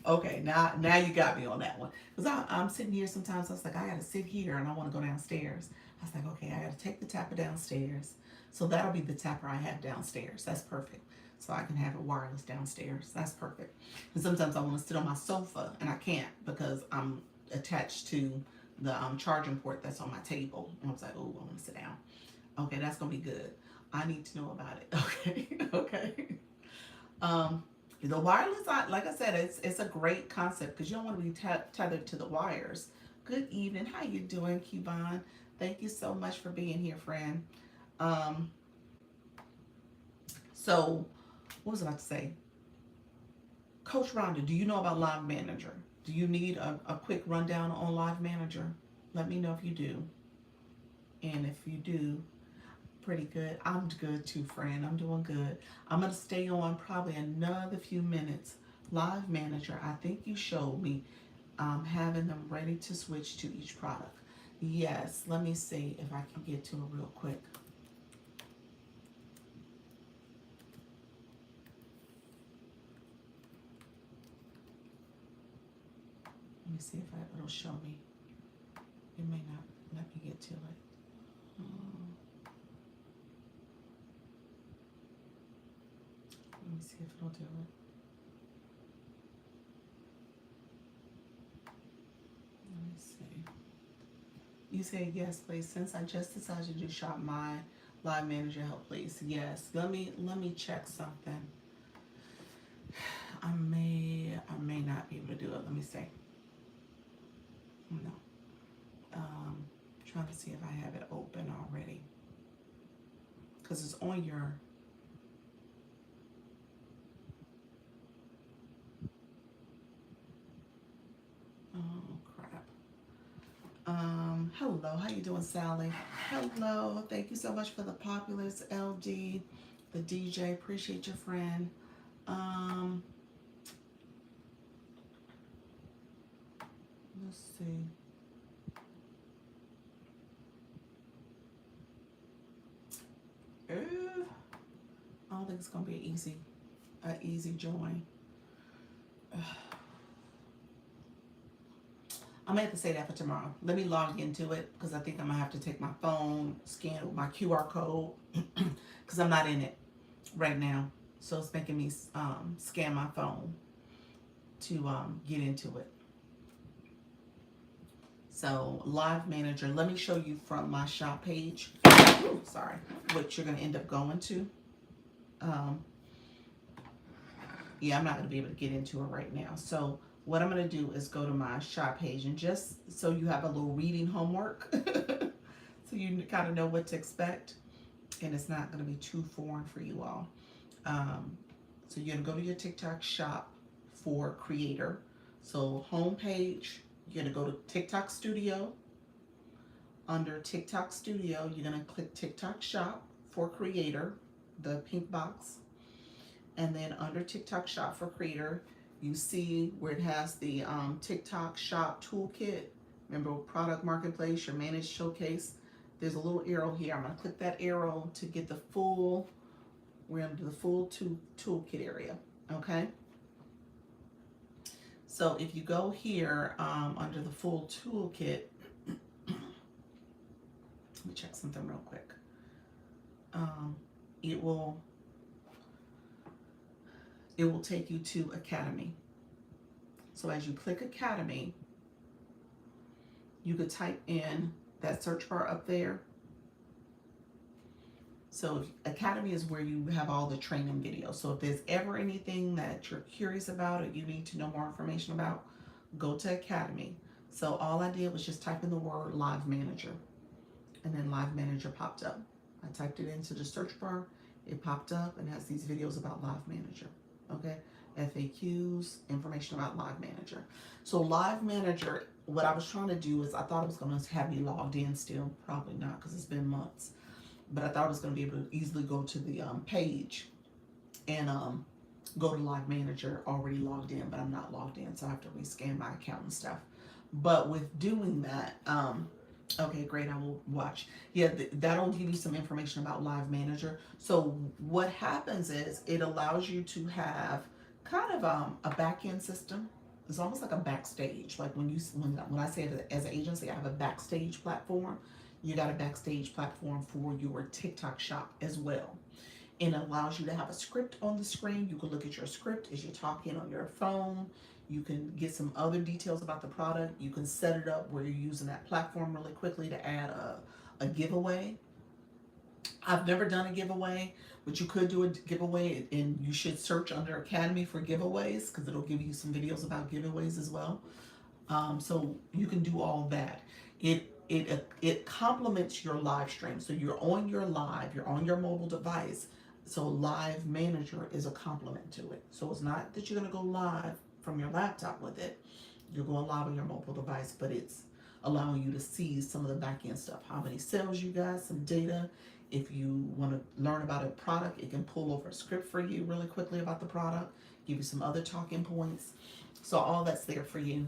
Now you got me on that one. Because I'm sitting here sometimes. I was like, I got to sit here and I want to go downstairs. I was like, okay, I got to take the tapper downstairs. So that'll be the tapper I have downstairs. That's perfect. So I can have it wireless downstairs. That's perfect. And sometimes I want to sit on my sofa and I can't because I'm attached to the charging port that's on my table. And I was like, oh, I want to sit down. Okay, that's going to be good. I need to know about it. Okay. The wireless, like I said, it's a great concept because you don't want to be tethered to the wires. Good evening. How you doing, Kevon? Thank you so much for being here, friend. So, what was I about to say? Coach Rhonda, do you know about Live Manager? Do you need a quick rundown on Live Manager? Let me know if you do. And if you do, pretty good. I'm good too, friend. I'm doing good. I'm going to stay on probably another few minutes. Live Manager, I think you showed me having them ready to switch to each product. Yes, let me see if I can get to it real quick. Let me see if it'll show me. It may not let me get to it. Let me see if it'll do it. Let me see. You say yes, please. Since I just decided to shop my Live Manager help, please. Yes. Let me check something. I may not be able to do it. Let me see. No. Trying to see if I have it open already. Because it's on your... Hello, how you doing, Sally? Hello, thank you so much for the populace, LD, the DJ. Appreciate your friend. Um, let's see. I don't think it's gonna be an easy join. I may have to say that for tomorrow. Let me log into it because I think I'm gonna have to take my phone, scan with my QR code because I'm not in it right now. So it's making me scan my phone to get into it. So Live Manager, let me show you from my shop page. Ooh, sorry, what you're gonna end up going to. Yeah, I'm not gonna be able to get into it right now. So what I'm gonna do is go to my shop page, and just so you have a little reading homework, so you kind of know what to expect, and it's not gonna be too foreign for you all. So you're gonna go to your TikTok shop for creator. So home page, you're gonna go to TikTok Studio. Under TikTok Studio, you're gonna click TikTok Shop for creator, the pink box. And then under TikTok Shop for creator, you see where it has the TikTok Shop toolkit. Remember, product marketplace, your managed showcase. There's a little arrow here. I'm gonna click that arrow to get the full, we're gonna do the full toolkit area, okay? So if you go here under the full toolkit, let me check something real quick. It will take you to Academy. So as you click Academy, you could type in that search bar up there. So Academy is where you have all the training videos. So if there's ever anything that you're curious about or you need to know more information about, go to Academy. So all I did was just type in the word Live Manager, and then Live Manager popped up. I typed it into the search bar, it popped up and has these videos about Live Manager, okay? FAQs, information about Live Manager. So Live Manager, what I was trying to do is I thought it was going to have me logged in still. Probably not, because it's been months. But I thought I was going to be able to easily go to the page and go to Live Manager already logged in, but I'm not logged in, so I have to rescan my account and stuff. But with doing that, okay, great, I will watch. Yeah, that'll give you some information about Live Manager. So what happens is it allows you to have kind of a back-end system. It's almost like a backstage. Like when I say it as an agency, I have a backstage platform. You got a backstage platform for your TikTok shop as well. And it allows you to have a script on the screen. You can look at your script as you're talking on your phone. You can get some other details about the product. You can set it up where you're using that platform really quickly to add a giveaway. I've never done a giveaway, but you could do a giveaway, and you should search under Academy for giveaways because it'll give you some videos about giveaways as well. So you can do all that. It complements your live stream. So you're on your live, you're on your mobile device. So Live Manager is a complement to it. So it's not that you're gonna go live from your laptop with it. You're going live on your mobile device, but it's allowing you to see some of the back end stuff. How many sales you got, some data. If you want to learn about a product, it can pull over a script for you really quickly about the product, give you some other talking points. So all that's there for you,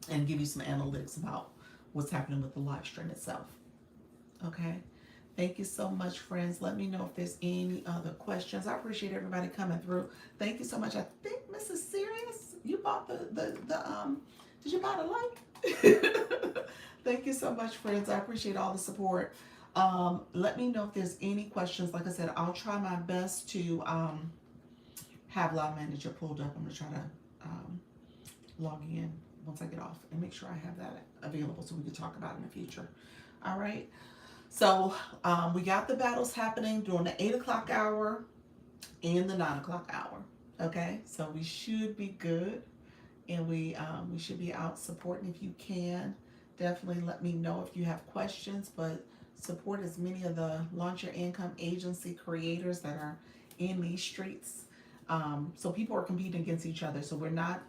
and give you some analytics about what's happening with the live stream itself. Okay. Thank you so much, friends. Let me know if there's any other questions. I appreciate everybody coming through. Thank you so much. I think Mrs. Serious, you bought did you buy the light? Thank you so much, friends. I appreciate all the support. Let me know if there's any questions. Like I said, I'll try my best to have Live Manager pulled up. I'm gonna try to log in once I get off and make sure I have that available so we can talk about it in the future. All right. So we got the battles happening during the 8 o'clock hour and the 9 o'clock hour. Okay, so we should be good, and we should be out supporting. If you can, definitely let me know if you have questions, but support as many of the Launch Your Income agency creators that are in these streets. So people are competing against each other, so we're not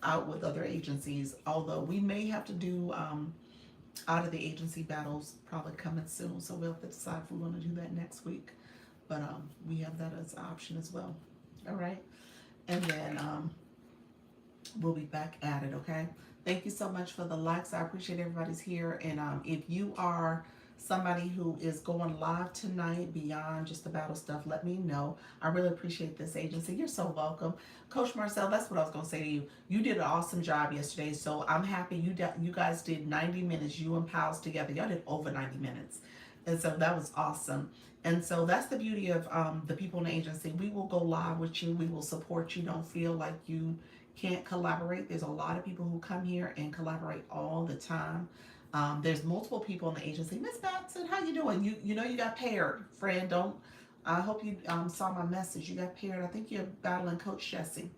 out with other agencies, although we may have to do Out of the agency battles probably coming soon, so we'll have to decide if we want to do that next week. But we have that as an option as well. All right, and then we'll be back at it. Okay. Thank you so much for the likes. I appreciate everybody's here. And if you are somebody who is going live tonight beyond just the battle stuff, let me know. I really appreciate this agency. You're so welcome. Coach Marcel, that's what I was going to say to you. You did an awesome job yesterday. So I'm happy you guys did 90 minutes, you and Pals together. Y'all did over 90 minutes. And so that was awesome. And so that's the beauty of the people in the agency. We will go live with you. We will support you. Don't feel like you can't collaborate. There's a lot of people who come here and collaborate all the time. There's multiple people in the agency. Miss Batson, how you doing? You know you got paired, friend. Don't. I hope you saw my message. You got paired. I think you're battling Coach Jesse.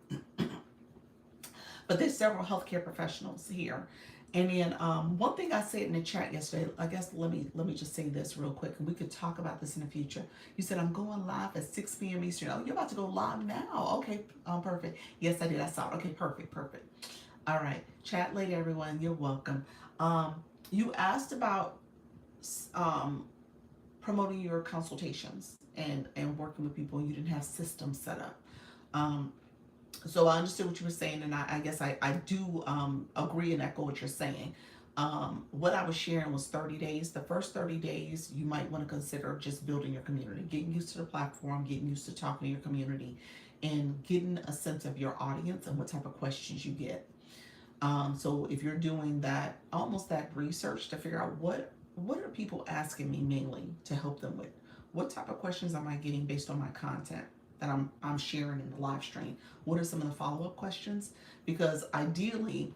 But there's several healthcare professionals here. And then one thing I said in the chat yesterday, I guess let me just say this real quick, and we could talk about this in the future. You said I'm going live at 6 p.m. Eastern. Oh, you're about to go live now. Okay, perfect. Yes, I did. I saw it. Okay, perfect. All right, chat later, everyone. You're welcome. You asked about promoting your consultations and working with people. You didn't have systems set up. So I understood what you were saying, and I guess I do agree and echo what you're saying. What I was sharing was 30 days. The first 30 days, you might want to consider just building your community, getting used to the platform, getting used to talking to your community, and getting a sense of your audience and what type of questions you get. So if you're doing that, almost that research to figure out what are people asking me mainly to help them with? What type of questions am I getting based on my content that I'm sharing in the live stream? What are some of the follow-up questions? Because ideally,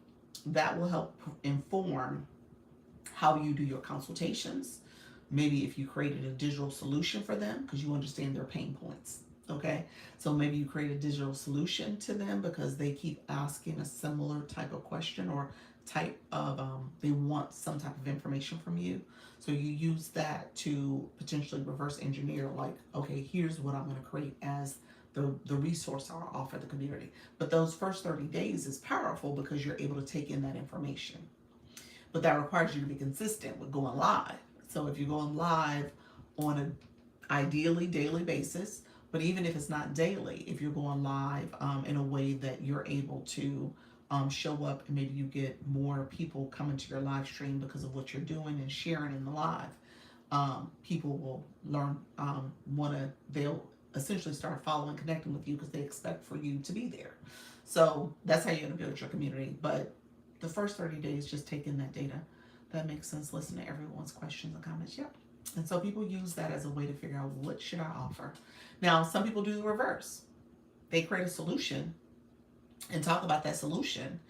that will help inform how you do your consultations. Maybe if you created a digital solution for them because you understand their pain points. Okay, so maybe you create a digital solution to them because they keep asking a similar type of question or type of they want some type of information from you. So you use that to potentially reverse engineer, like, okay, here's what I'm going to create as the resource I'll offer the community. But those first 30 days is powerful because you're able to take in that information. But that requires you to be consistent with going live. So if you're going live on an ideally daily basis, but even if it's not daily, if you're going live in a way that you're able to show up and maybe you get more people coming to your live stream because of what you're doing and sharing in the live, people will learn, they'll essentially start following, connecting with you because they expect for you to be there. So that's how you're going to build your community. But the first 30 days, just taking that data. That makes sense. Listen to everyone's questions and comments. Yep. And so people use that as a way to figure out what should I offer. Now, some people do the reverse. They create a solution and talk about that solution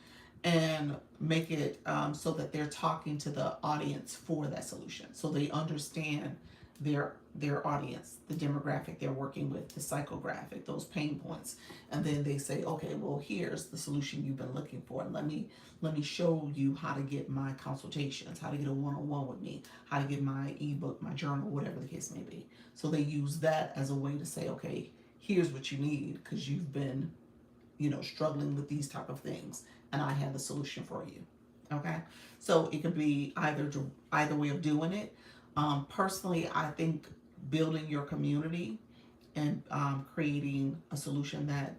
and make it so that they're talking to the audience for that solution. So they understand their audience, the demographic they're working with, the psychographic, those pain points. And then they say, okay, well, here's the solution you've been looking for. Let me show you how to get my consultations, how to get a one-on-one with me, how to get my ebook, my journal, whatever the case may be. So they use that as a way to say, okay, here's what you need because you've been, struggling with these type of things, and I have the solution for you. Okay, so it could be either way of doing it. Personally, I think building your community and creating a solution that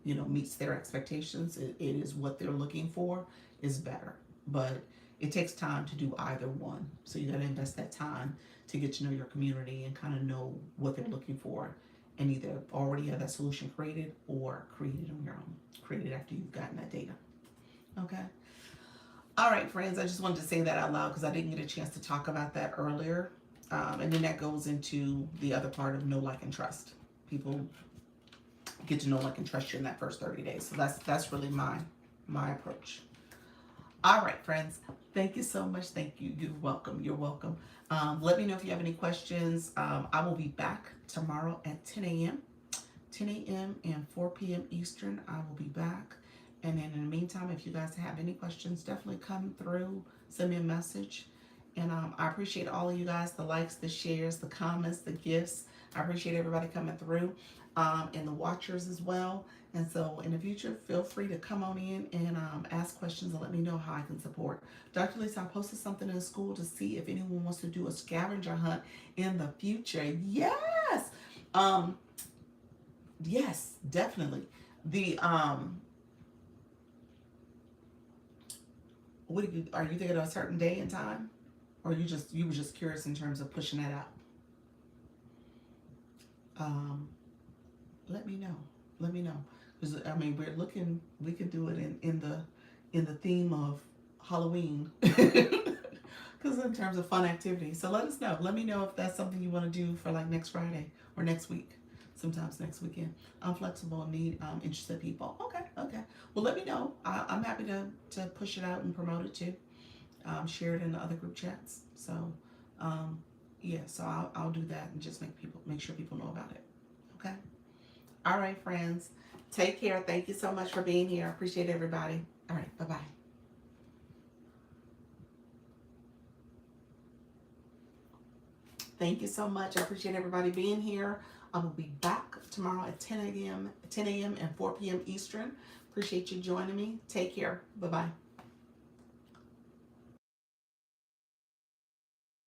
meets their expectations, it is what they're looking for, is better. But it takes time to do either one. So you got to invest that time to get to know your community and kind of know what they're looking for, and either already have that solution created or create it on your own. Create it after you've gotten that data. Okay. All right, friends, I just wanted to say that out loud because I didn't get a chance to talk about that earlier. And then that goes into the other part of know, like, and trust. People get to know, like, and trust you in that first 30 days. So that's really my approach. All right, friends, thank you so much. Thank you. You're welcome. You're welcome. Let me know if you have any questions. I will be back tomorrow at 10 a.m. 10 a.m. and 4 p.m. Eastern. I will be back. And then in the meantime, if you guys have any questions, definitely come through, send me a message. And I appreciate all of you guys, the likes, the shares, the comments, the gifts. I appreciate everybody coming through. and the watchers as well. And so in the future, feel free to come on in and ask questions and let me know how I can support. Dr. Lisa, I posted something in school to see if anyone wants to do a scavenger hunt in the future. Yes. Um, yes, definitely. The are you thinking of a certain day and time? Or you were just curious in terms of pushing that out? Um, Let me know. Let me know. Because I mean, we could do it in the theme of Halloween. Because in terms of fun activities. So let us know. Let me know if that's something you want to do for like next Friday or next week. Sometimes next weekend. I'm flexible and need interested people. Okay, okay. Well, let me know. I'm happy to push it out and promote it too. Share it in the other group chats. So, um, yeah. So I'll do that and just make sure people know about it. Okay. All right, friends. Take care. Thank you so much for being here. I appreciate everybody. All right. Bye-bye. Thank you so much. I appreciate everybody being here. I will be back tomorrow at 10 a.m. and 4 p.m. Eastern. Appreciate you joining me. Take care. Bye-bye.